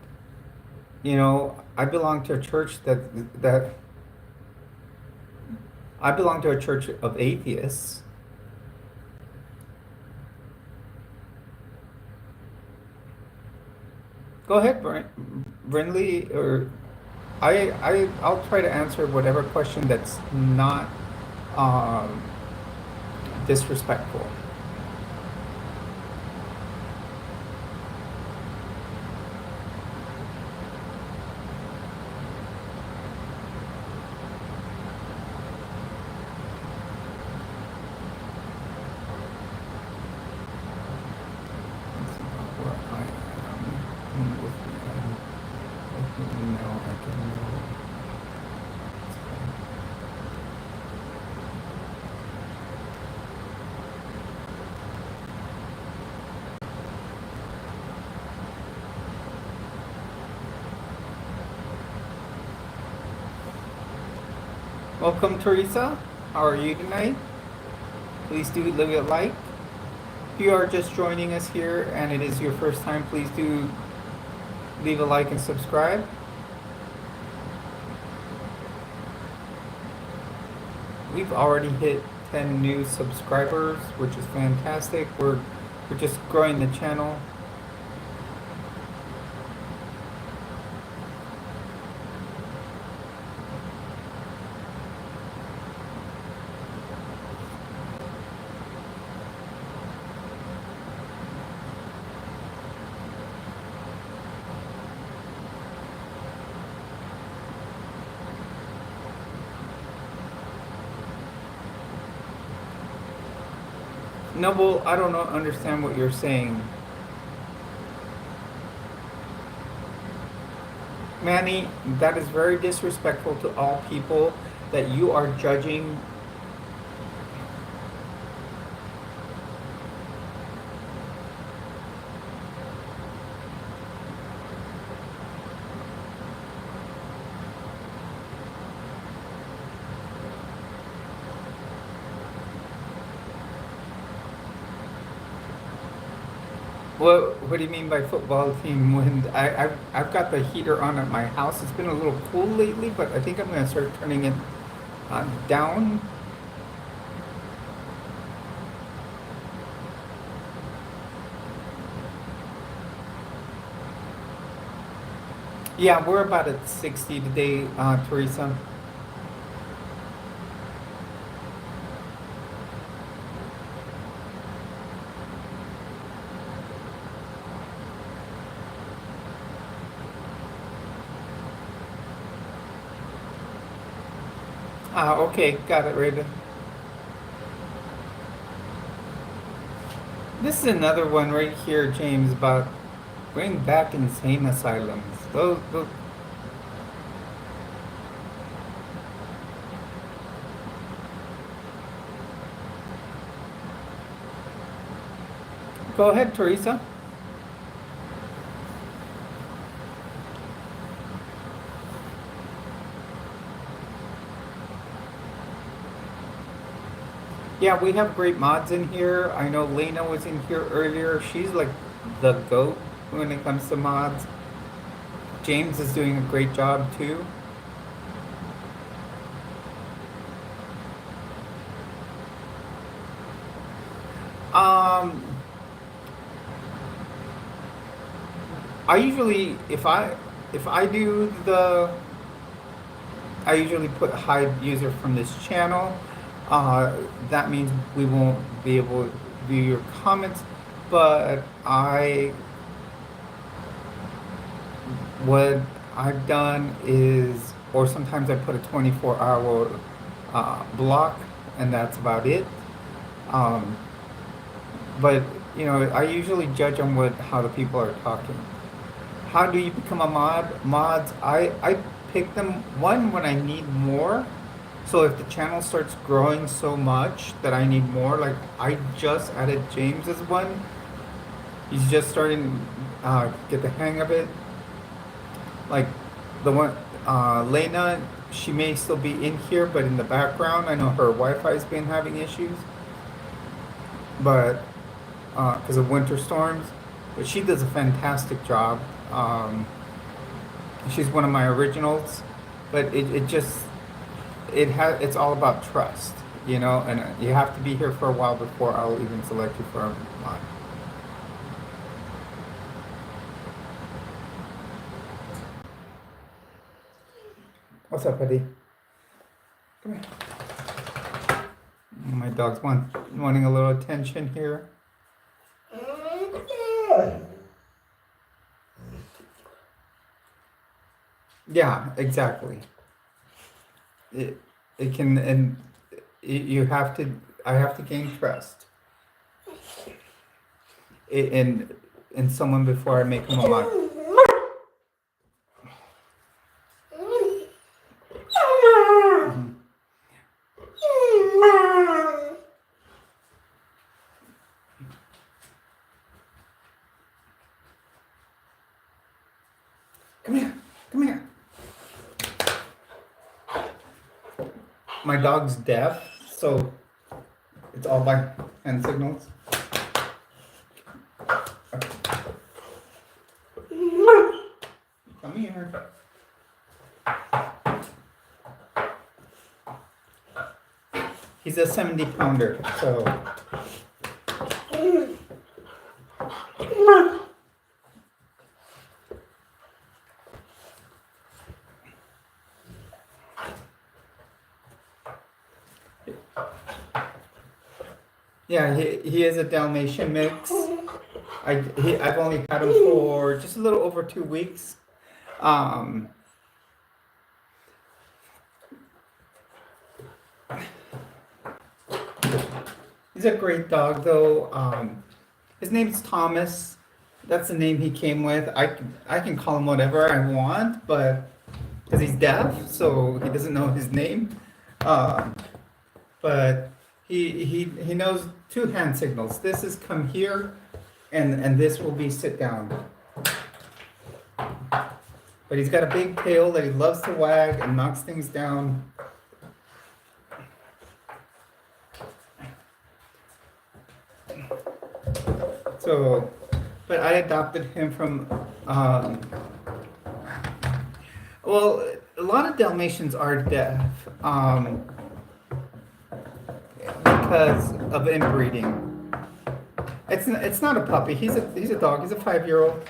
Speaker 1: you know, I belong to a church that I belong to a church of atheists. Go ahead, Brinley, or I'll try to answer whatever question that's not um, disrespectful. Welcome, Teresa. How are you tonight? Please do leave a like. If you are just joining us here and it is your first time, please do leave a like and subscribe. We've already hit 10 new subscribers, which is fantastic. We're just growing the channel. Noble, I don't understand what you're saying. Manny, that is very disrespectful to all people that you are judging. What do you mean by football team wind? I've got the heater on at my house. It's been a little cool lately, but I think I'm going to start turning it down. Yeah, we're about at 60 today, Teresa. Okay, got it, Raven. This is another one right here, James, about bring back insane asylums. Those. Go ahead, Teresa. Yeah, we have great mods in here. I know Lena was in here earlier. She's like the GOAT when it comes to mods. James is doing a great job too. Um, I usually if I do the I usually put hide user from this channel. That means we won't be able to view your comments, but what I've done is, or sometimes I put a 24-hour block, and that's about it. Um, but I usually judge on how the people are talking. How do you become a mod? Mods, I pick them one when I need more. So if the channel starts growing so much that I need more, like I just added James as one. He's just starting to get the hang of it. Like the one, Lena, she may still be in here, but in the background, I know her Wi-Fi's been having issues. But because of winter storms, but she does a fantastic job. She's one of my originals, but it's all about trust, and you have to be here for a while before I'll even select you for a mod. What's up, Eddie? Come here. My dog's wanting a little attention here. Yeah, exactly. It can, and you have to. I have to gain trust in someone before I make them a mod. Come here. Come here. my dog's deaf, so it's all by hand signals. Come here. He's a 70-pounder, so. Yeah, he is a Dalmatian mix. I've only had him for just a little over 2 weeks. He's a great dog, though. His name's Thomas. That's the name he came with. I can call him whatever I want, but because he's deaf, so he doesn't know his name. But he knows 2 hand signals. This is come here, and this will be sit down. But he's got a big tail that he loves to wag and knocks things down. So, but I adopted him from, well, a lot of Dalmatians are deaf because of inbreeding. It's not a puppy. He's a dog. He's a 5-year-old.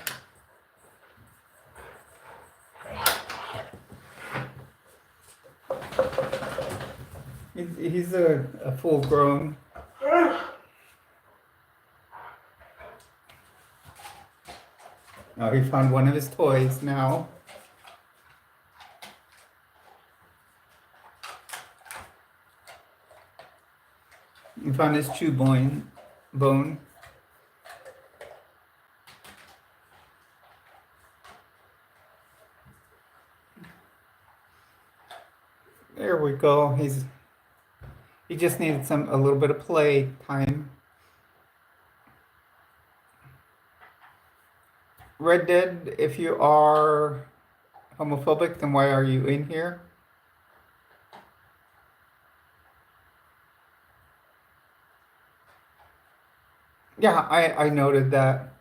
Speaker 1: He's a full grown. Oh, he found one of his toys now. He found his chew bone. There we go. He just needed a little bit of play time. Red Dead, if you are homophobic, then why are you in here? Yeah, I noted that.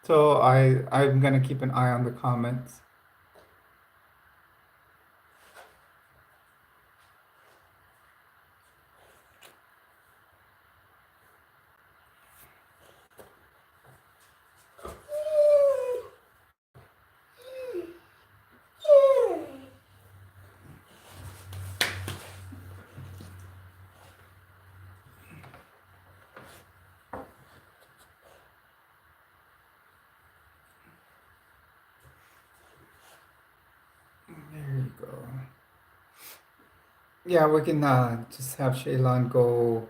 Speaker 1: So I'm gonna keep an eye on the comments. There you go. Yeah, we can just have Shaylon go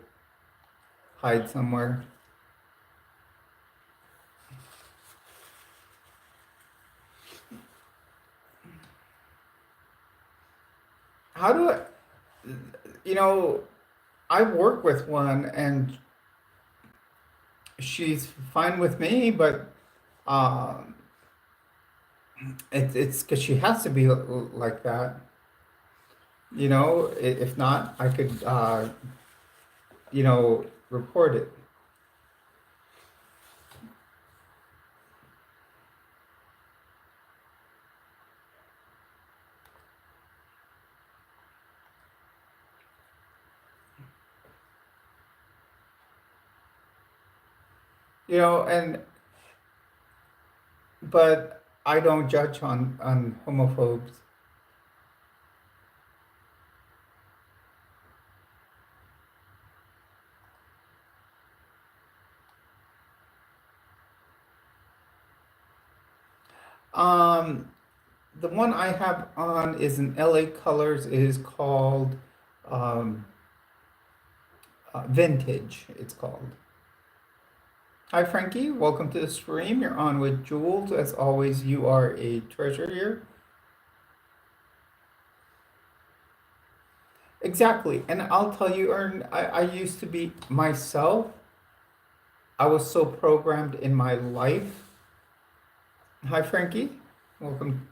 Speaker 1: hide somewhere. How do I work with one and she's fine with me, but it's because she has to be like that. If not, I could, report it. But I don't judge on homophobes. The one I have on is in LA Colors. It is called Vintage, it's called. Hi, Frankie. Welcome to the stream. You're on with Jules. As always, you are a treasure here. Exactly. And I'll tell you, Ern, I used to be myself. I was so programmed in my life. Hi, Frankie. Welcome.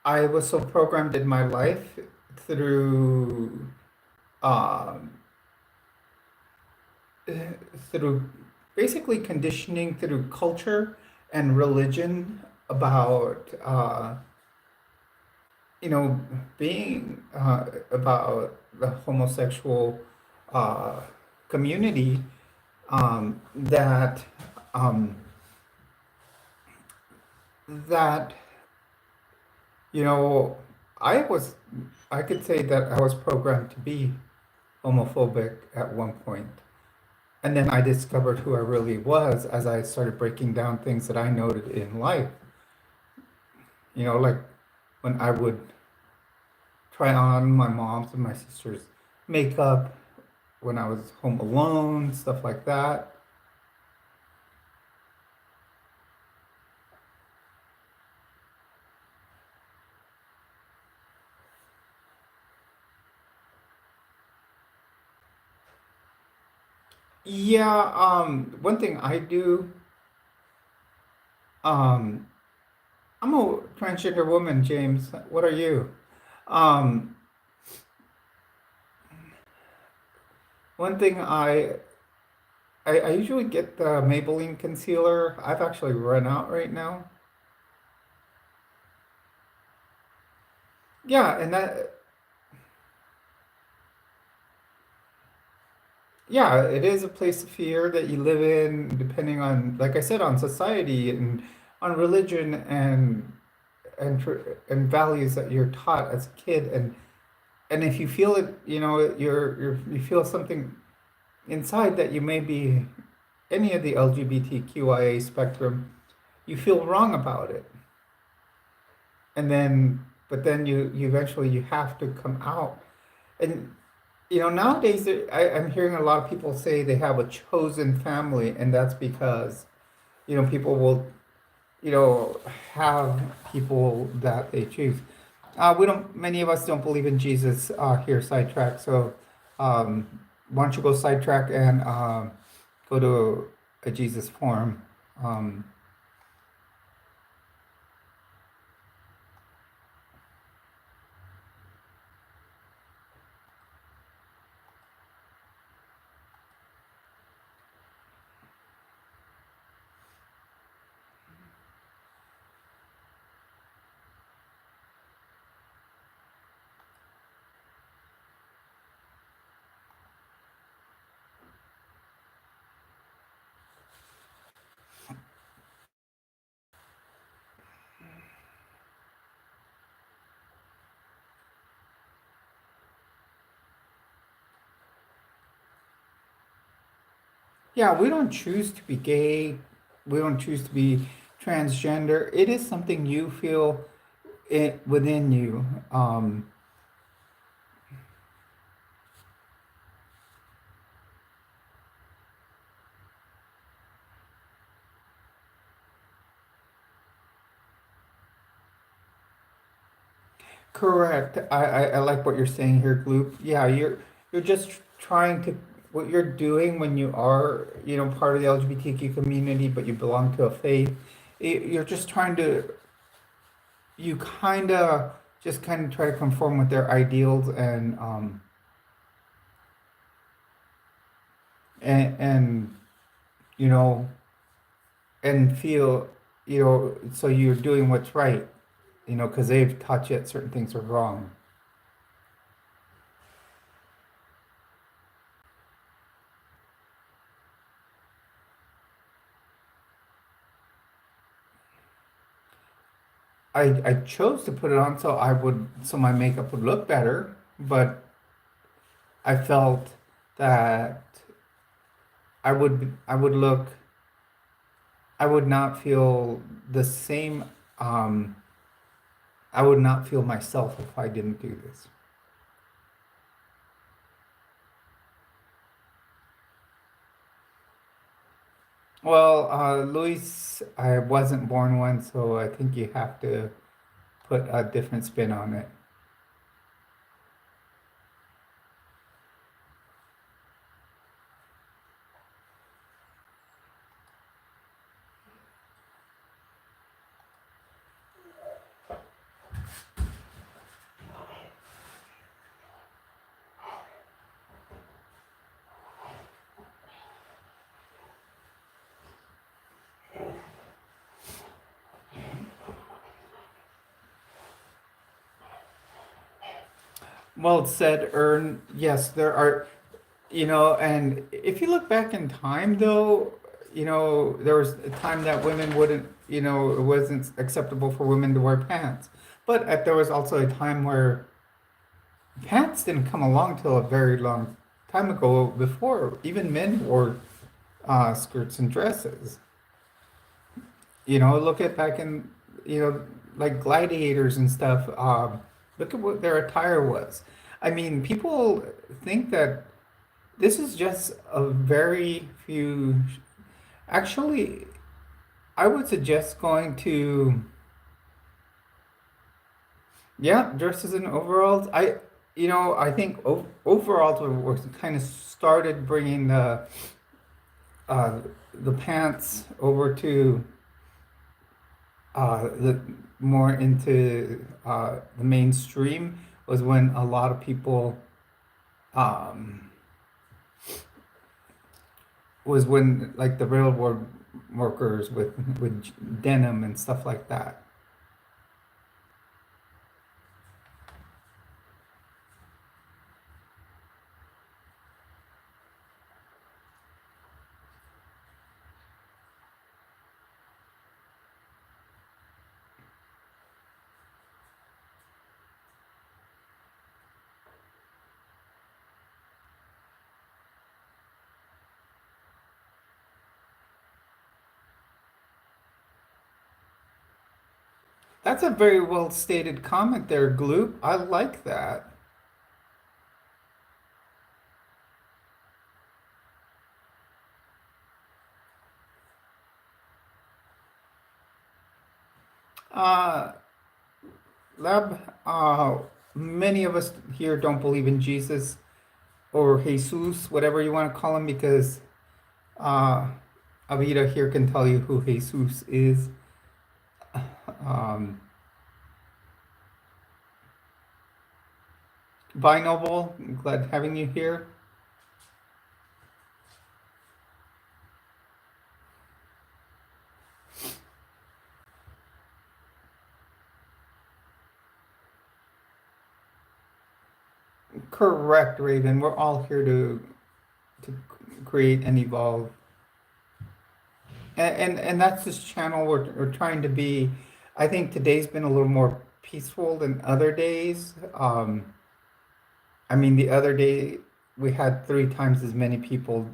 Speaker 1: I was so programmed in my life through um, through basically conditioning through culture and religion about you know being about the homosexual uh, community that um, that you know I was I could say that I was programmed to be homophobic at one point. And then I discovered who I really was as I started breaking down things that I noted in life. Like when I would try on my mom's and my sister's makeup when I was home alone, stuff like that. Yeah, one thing I do, um, I'm a transgender woman, James. What are you? Um, one thing I usually get the Maybelline concealer. I've actually run out right now. Yeah, and yeah, it is a place of fear that you live in, depending on, like I said, on society and on religion and values that you're taught as a kid, and if you feel it, you feel something inside that you may be any of the LGBTQIA spectrum, you feel wrong about it, and but then you eventually you have to come out, and nowadays I'm hearing a lot of people say they have a chosen family, and that's because people will you know have people that they choose. We don't. Many of us don't believe in Jesus here, sidetrack. So um, why don't you go sidetrack and go to a Jesus forum? Um, yeah, we don't choose to be gay. We don't choose to be transgender. It is something you feel it within you. Correct. I like what you're saying here, Gloop. Yeah, you're just trying to what you're doing when you are, part of the LGBTQ community, but you belong to a faith. You're just trying to you kind of try to conform with their ideals and you know and feel so you're doing what's right, because they've taught you that certain things are wrong. I chose to put it on so my makeup would look better, but I felt that I would not feel the same um I would not feel myself if I didn't do this. Well, Luis, I wasn't born one, so I think you have to put a different spin on it. Well said, Ern. Yes, there are, and if you look back in time, though, there was a time that women wouldn't, it wasn't acceptable for women to wear pants. But there was also a time where pants didn't come along till a very long time ago, before even men wore skirts and dresses. Look at back in, you know, like gladiators and stuff. Look at what their attire was. I mean, people think that this is just a very few. Actually, I would suggest going to, yeah, dresses and overalls. I think overalls were kind of started bringing uh, the pants over to the more into the mainstream, was when a lot of people um, was when like the railroad workers with denim and stuff like that. That's a very well stated comment there, Gloop. I like that. Uh, Lab, many of us here don't believe in Jesus or Jesus, whatever you want to call him, because uh, Avita here can tell you who Jesus is. Um, Bye, Noble. Glad having you here. Correct, Raven. We're all here to create and evolve, and that's this channel we're trying to be. I think today's been a little more peaceful than other days. I mean, the other day we had 3 times as many people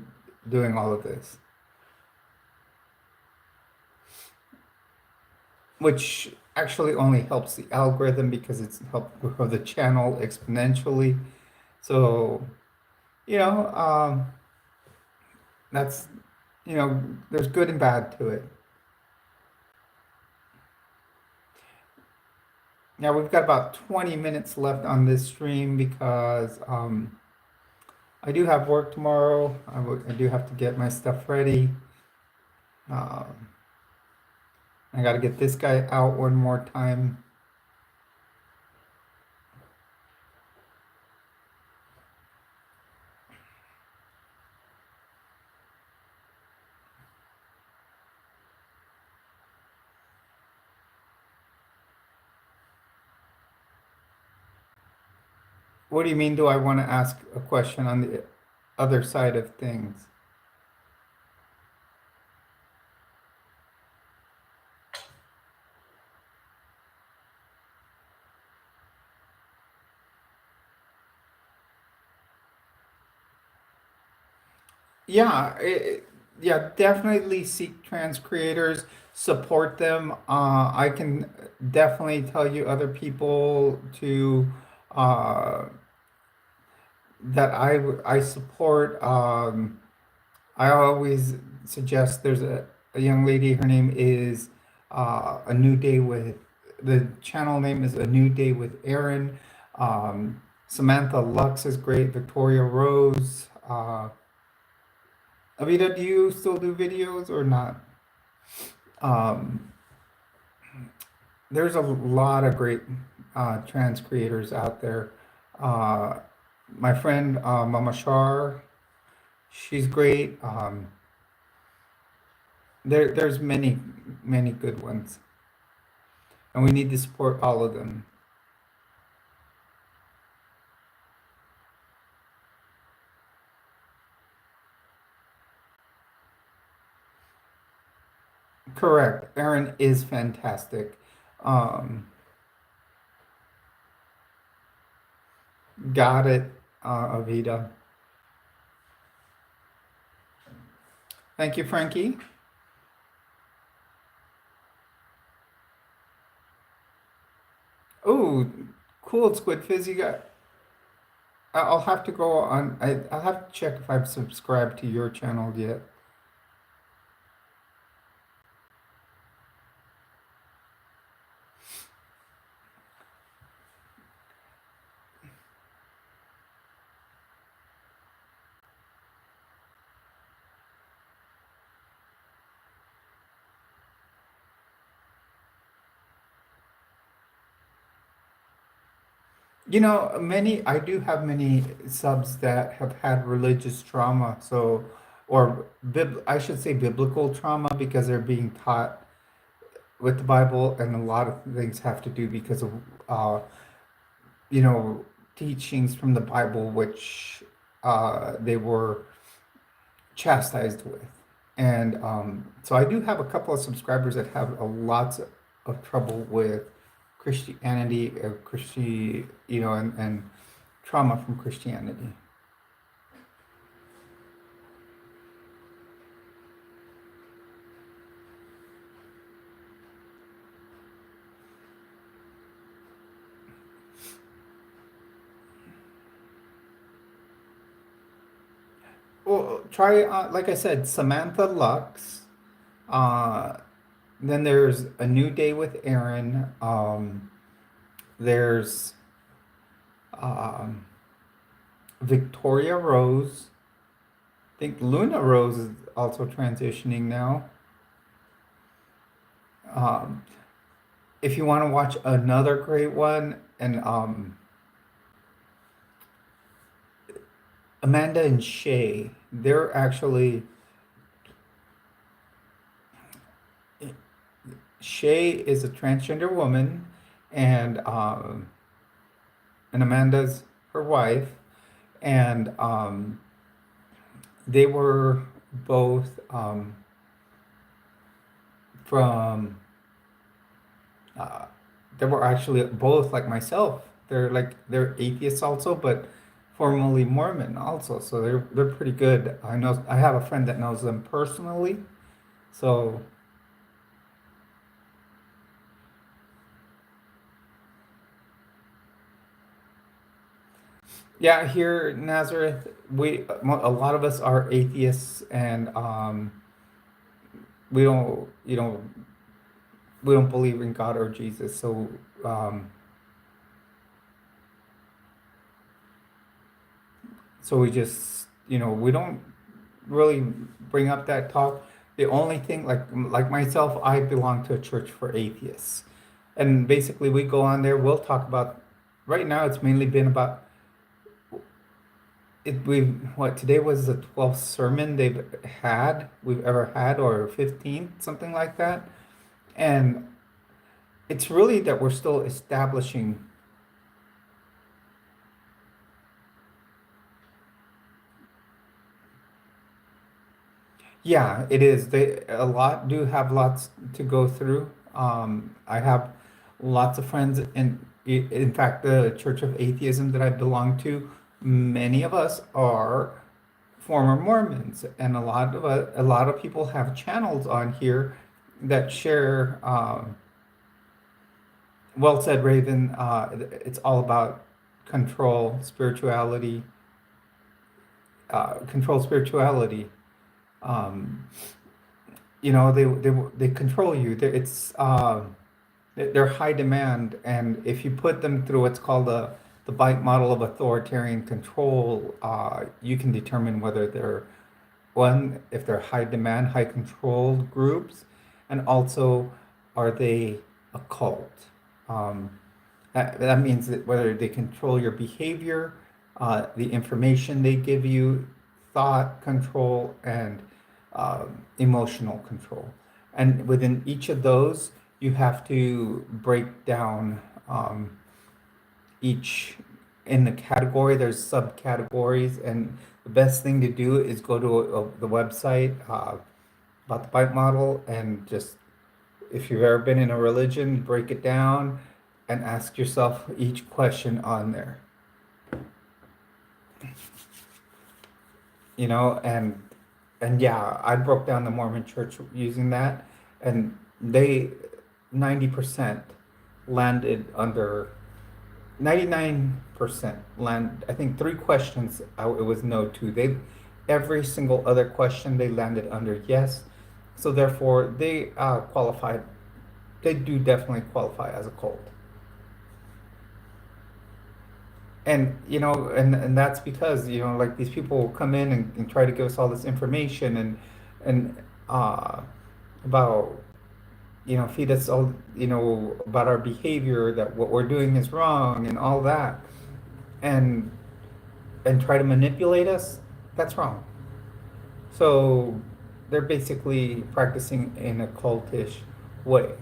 Speaker 1: doing all of this, which actually only helps the algorithm because it's helped grow the channel exponentially. So, you know, that's, there's good and bad to it. Now we've got about 20 minutes left on this stream because I do have work tomorrow. I do have to get my stuff ready. Um, I got to get this guy out one more time. What do you mean, do I want to ask a question on the other side of things? Yeah, yeah, definitely seek trans creators, support them. I can definitely tell you other people to uh, that I support. I always suggest there's a young lady. Her name is A New Day with the channel name is A New Day with Erin. Samantha Lux is great. Victoria Rose. Avita, do you still do videos or not? Um, there's a lot of great trans creators out there. Uh, my friend Mama Shar, she's great. There's many good ones, and we need to support all of them. Correct. Aaron is fantastic. Um, got it, Avita. Thank you, Frankie. Oh, cool, Squid Fizz. You got. I'll have to go on. I'll have to check if I've subscribed to your channel yet. I do have many subs that have had religious trauma, I should say biblical trauma, because they're being taught with the Bible, and a lot of things have to do because of, uh, you know, teachings from the Bible, which they were chastised with. And so I do have a couple of subscribers that have a lots of trouble with Christianity, and trauma from Christianity. Well, try, like I said, Samantha Lux. Uh, then there's A New Day with Aaron. There's um, Victoria Rose. I think Luna Rose is also transitioning now. Um, if you want to watch another great one, and Amanda and Shay, they're actually, Shay is a transgender woman, and Amanda's her wife, and they were both from uh, they were actually both like myself. They're atheists also, but formerly Mormon also. So they're pretty good. I have a friend that knows them personally. So yeah, here in Nazareth, a lot of us are atheists, and we don't you know we don't believe in God or Jesus. So um, we just, we don't really bring up that talk. The only thing, like myself, I belong to a church for atheists, and basically we go on there. We'll talk about. Right now, it's mainly been about it. Today was the 12th sermon we've ever had, or 15th, something like that, and it's really that we're still establishing. Yeah, it is. A lot do have lots to go through. I have lots of friends, and in fact, the Church of Atheism that I belong to, many of us are former Mormons, and a lot of people have channels on here that share. Well said, Raven. It's all about control, spirituality, control spirituality. Um, they control you. They're high demand, and if you put them through what's called the bite model of authoritarian control, you can determine whether if they're high demand, high controlled groups, and also are they a cult. Um, that means that whether they control your behavior, the information they give you, thought control, and emotional control. And within each of those, you have to break down each in the category. There's subcategories, and the best thing to do is go to the website about the bite model and just if you've ever been in a religion, break it down and ask yourself each question on there. You know, and yeah, I broke down the Mormon Church using that, and they 90% landed under 99% land. I think three questions it was no to. They every single other question they landed under yes. So therefore they qualified. They do definitely qualify as a cult. And you know, and that's because, you know, like these people will come in and try to give us all this information and about, you know, feed us all, you know, about our behavior, that what we're doing is wrong and all that, and try to manipulate us. That's wrong. So they're basically practicing in a cultish way.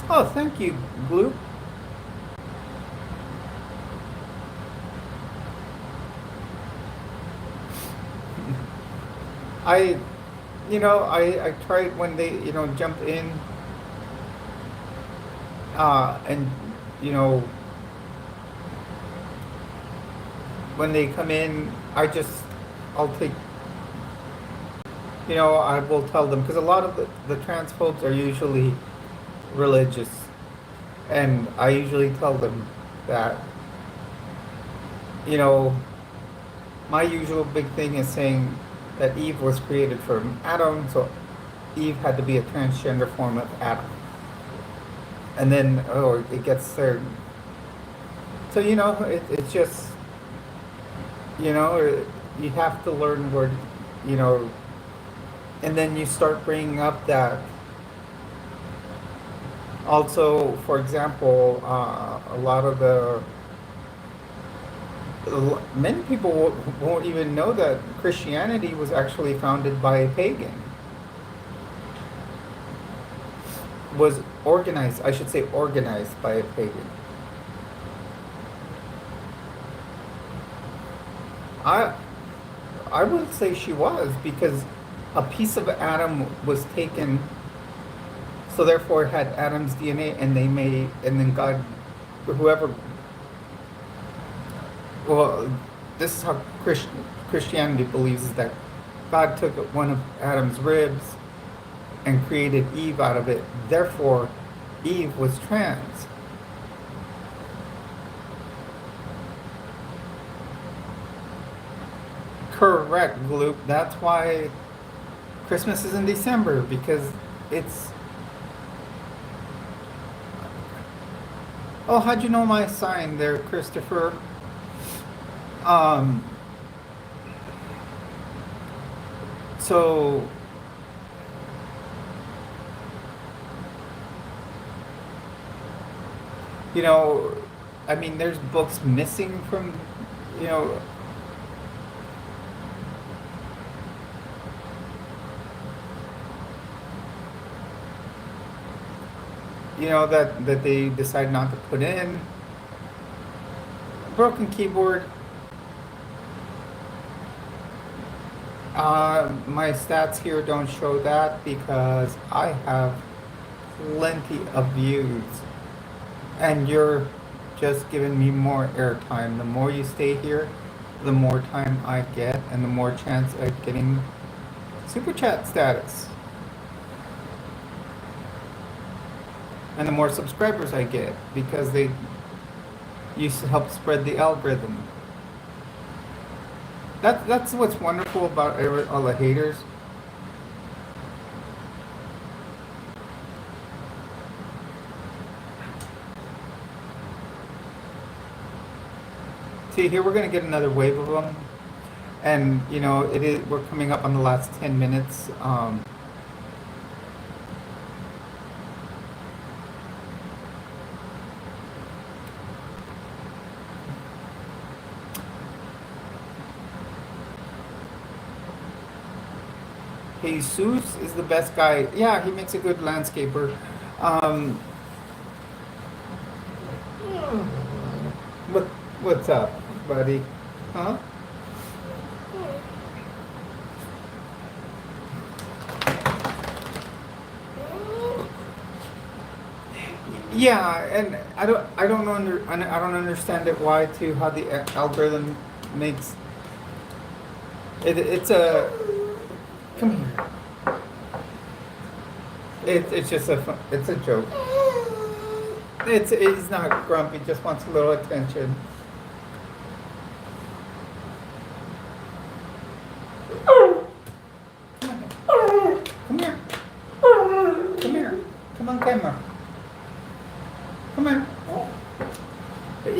Speaker 1: Oh, thank you, Blue. I, you know, I tried when they, you know, jump in, and, you know, when they come in, I'll take, you know, I will tell them, because a lot of the transphobes are usually religious, and I usually tell them that, you know, my usual big thing is saying that Eve was created from Adam, so Eve had to be a transgender form of Adam. And then, oh, it gets there. So, you know, it's just, you know, you have to learn where, you know, and then you start bringing up that. Also, for example, a lot of many people won't even know that Christianity was actually founded by a pagan. Was organized, I should say, organized by a pagan. I I would say she was, because a piece of Adam was taken, so therefore it had Adam's DNA, and they made, and then God, whoever, well, this is how Christianity believes, is that God took one of Adam's ribs and created Eve out of it. Therefore, Eve was trans. Correct, Gloop. That's why Christmas is in December, because it's. Oh, how'd you know my sign there, Christopher? Um, so, you know, I mean, there's books missing from, you know, that they decide not to put in. Broken keyboard. My stats here don't show that because I have plenty of views, and you're just giving me more airtime. The more you stay here, the more time I get, and the more chance of getting super chat status, and the more subscribers I get, because they used to help spread the algorithm. That's what's wonderful about all the haters. See, here we're gonna get another wave of them, and you know, we're coming up on the last 10 minutes. Jesus is the best guy. Yeah, he makes a good landscaper. Um, what what's up, buddy? Huh? Yeah, and I don't understand it why too how the algorithm makes it. It's a come here. It's just it's a joke. He's not grumpy, just wants a little attention. Come here. Come here. Come on camera. Come here.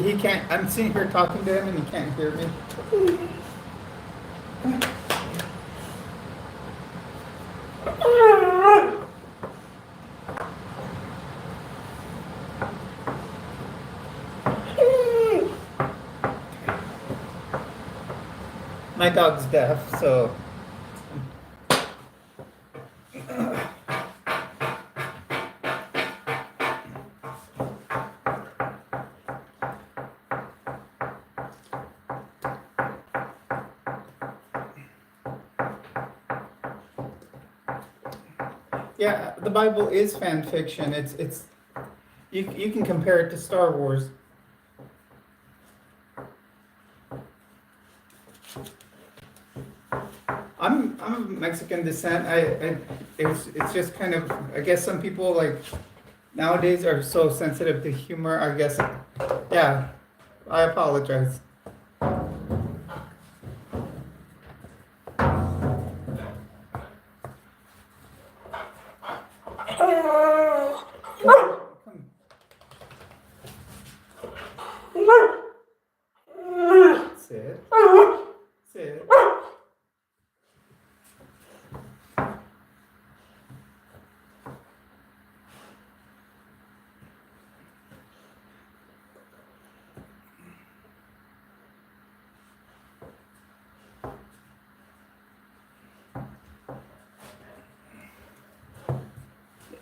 Speaker 1: He can't. I'm sitting here talking to him and he can't hear me. My dog's deaf, so. Yeah, the Bible is fan fiction. It's you can compare it to Star Wars. I'm of Mexican descent. It's just kind of, I guess some people like nowadays are so sensitive to humor. I guess, yeah. I apologize. Sit. Sit.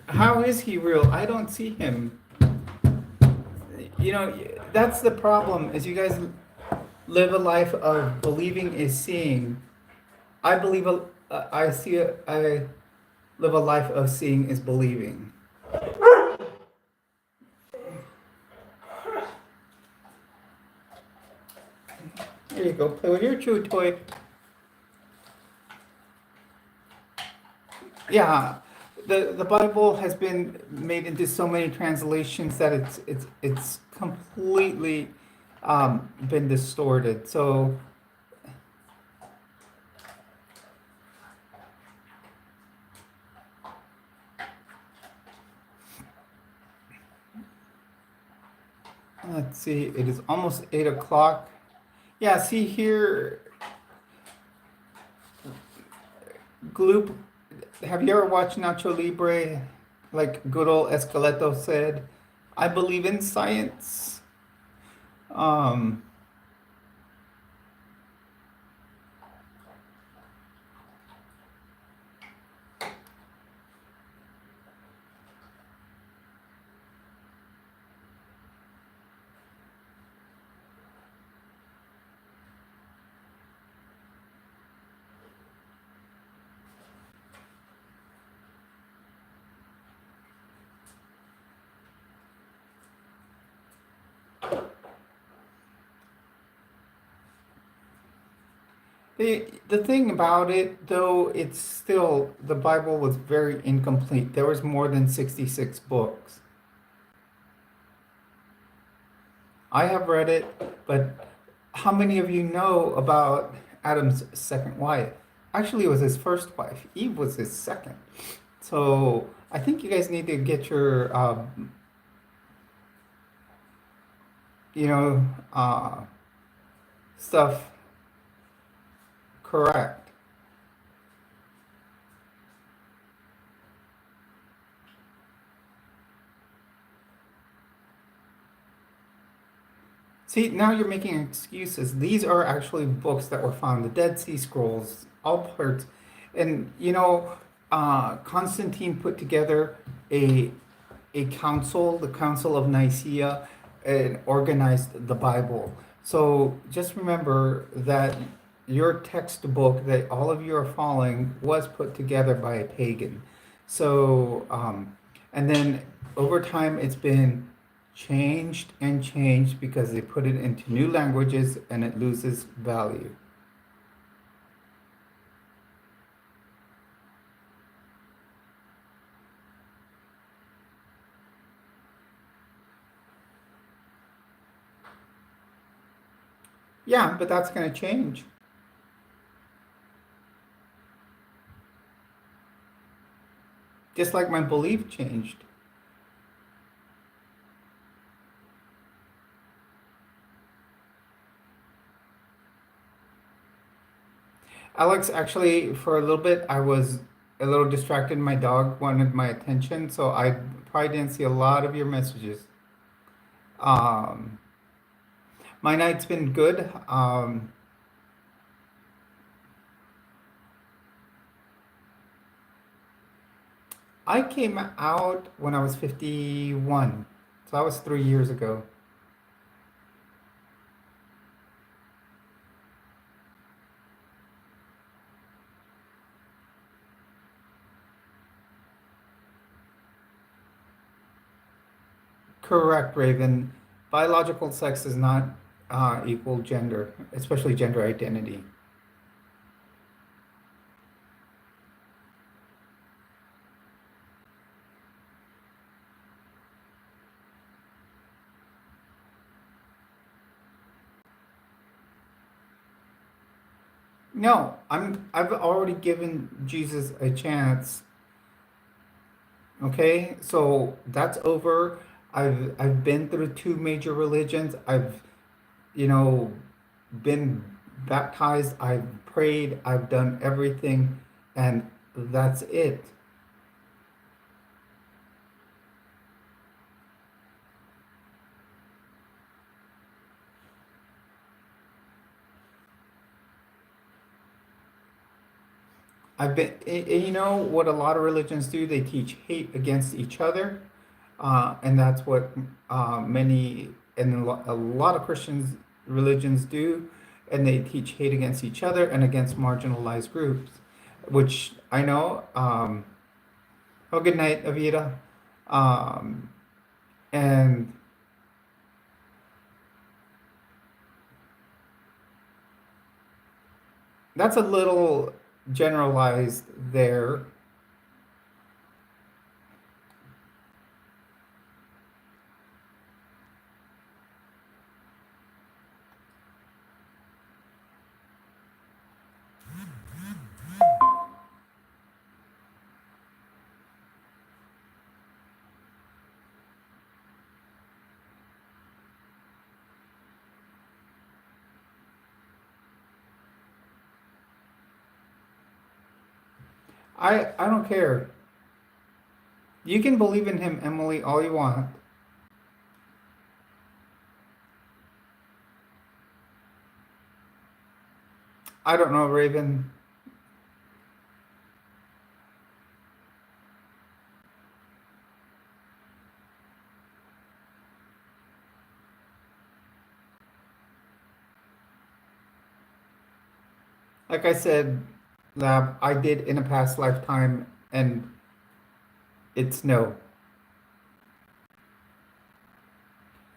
Speaker 1: How is he real? I don't see him. You know, that's the problem. Is you guys live a life of believing is seeing. I believe I see I live a life of seeing is believing. There you go. Play with your chew toy. Yeah, the Bible has been made into so many translations that it's completely been distorted. So let's see. It is almost 8 o'clock. Yeah. See here, Gloop. Have you ever watched Nacho Libre? Like good old Esqueleto said, I believe in science. Um, the thing about it, though, it's still the Bible was very incomplete. There was more than 66 books. I have read it, but how many of you know about Adam's second wife? Actually, it was his first wife. Eve was his second. So I think you guys need to get your, you know, stuff correct. See, now you're making excuses. These are actually books that were found, the Dead Sea Scrolls, all parts. And, you know, Constantine put together a a council, the Council of Nicaea, and organized the Bible. So just remember that your textbook that all of you are following was put together by a pagan. So, and then over time it's been changed and changed because they put it into new languages and it loses value. Yeah, but that's going to change. Just like my belief changed. Alex, actually, for a little bit, I was a little distracted. My dog wanted my attention, so I probably didn't see a lot of your messages. Um, my night's been good. I came out when I was 51, so that was 3 years ago. Correct, Raven. Biological sex is not equal gender, especially gender identity. No, I've already given Jesus a chance. Okay, so that's over. I've been through two major religions. I've, you know, been baptized, I've prayed, I've done everything, and that's it. I've been, you know what a lot of religions do? They teach hate against each other, and that's what many and a lot of Christians religions do, and they teach hate against each other and against marginalized groups, which I know. Oh, good night, Avita. Um, and that's a little generalized there. I don't care. You can believe in him, Emily, all you want. I don't know, Raven. Like I said, Lab, I did in a past lifetime, and it's no.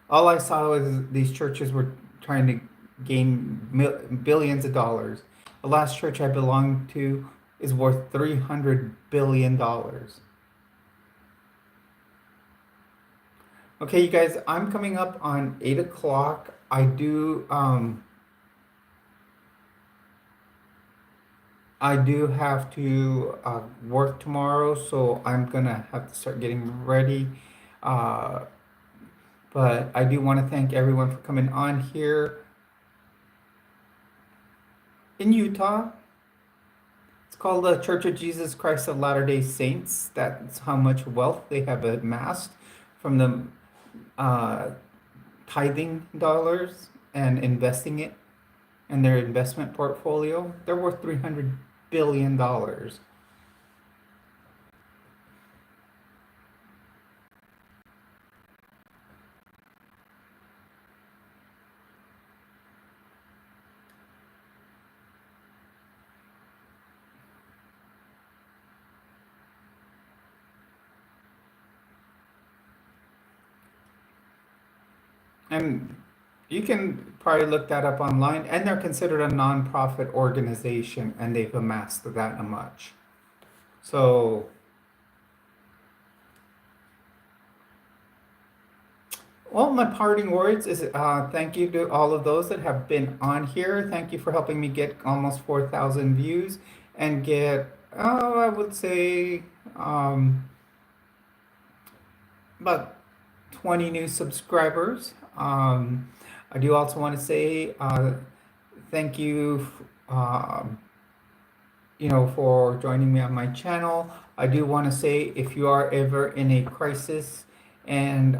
Speaker 1: All I saw was these churches were trying to gain billions of dollars. The last church I belonged to is worth $300 billion. Okay, you guys, I'm coming up on 8 o'clock. I do have to work tomorrow, so I'm gonna have to start getting ready. Uh, but I do want to thank everyone for coming on here in Utah. It's called the Church of Jesus Christ of Latter-day Saints. That's how much wealth they have amassed from the uh, tithing dollars and investing it in their investment portfolio. They're worth $300 billion. And you can probably look that up online, and they're considered a nonprofit organization, and they've amassed that much. So, well, my parting words is thank you to all of those that have been on here. Thank you for helping me get almost 4,000 views and get, I would say, about 20 new subscribers. I do also want to say thank you, for joining me on my channel. I do want to say if you are ever in a crisis and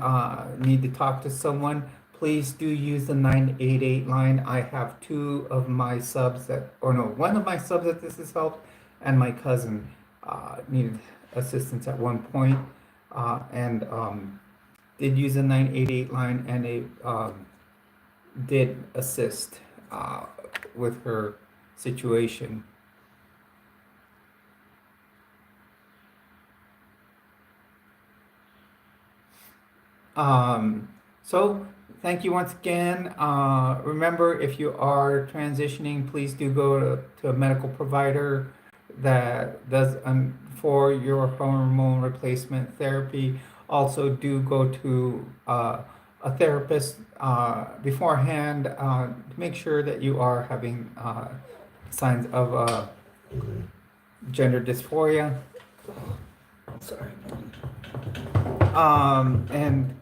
Speaker 1: need to talk to someone, please do use the 988 line. I have two of my subs that, or no, one of my subs that this has helped, and my cousin needed assistance at one point, and did use the 988 line, and it did assist with her situation. So thank you once again. Remember, if you are transitioning, please do go to a medical provider that does for your hormone replacement therapy. Also, do go to a therapist beforehand to make sure that you are having signs of gender dysphoria. Sorry. And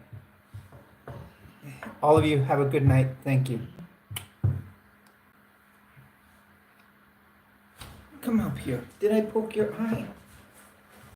Speaker 1: all of you have a good night. Thank you. Come up here. Did I poke your eye?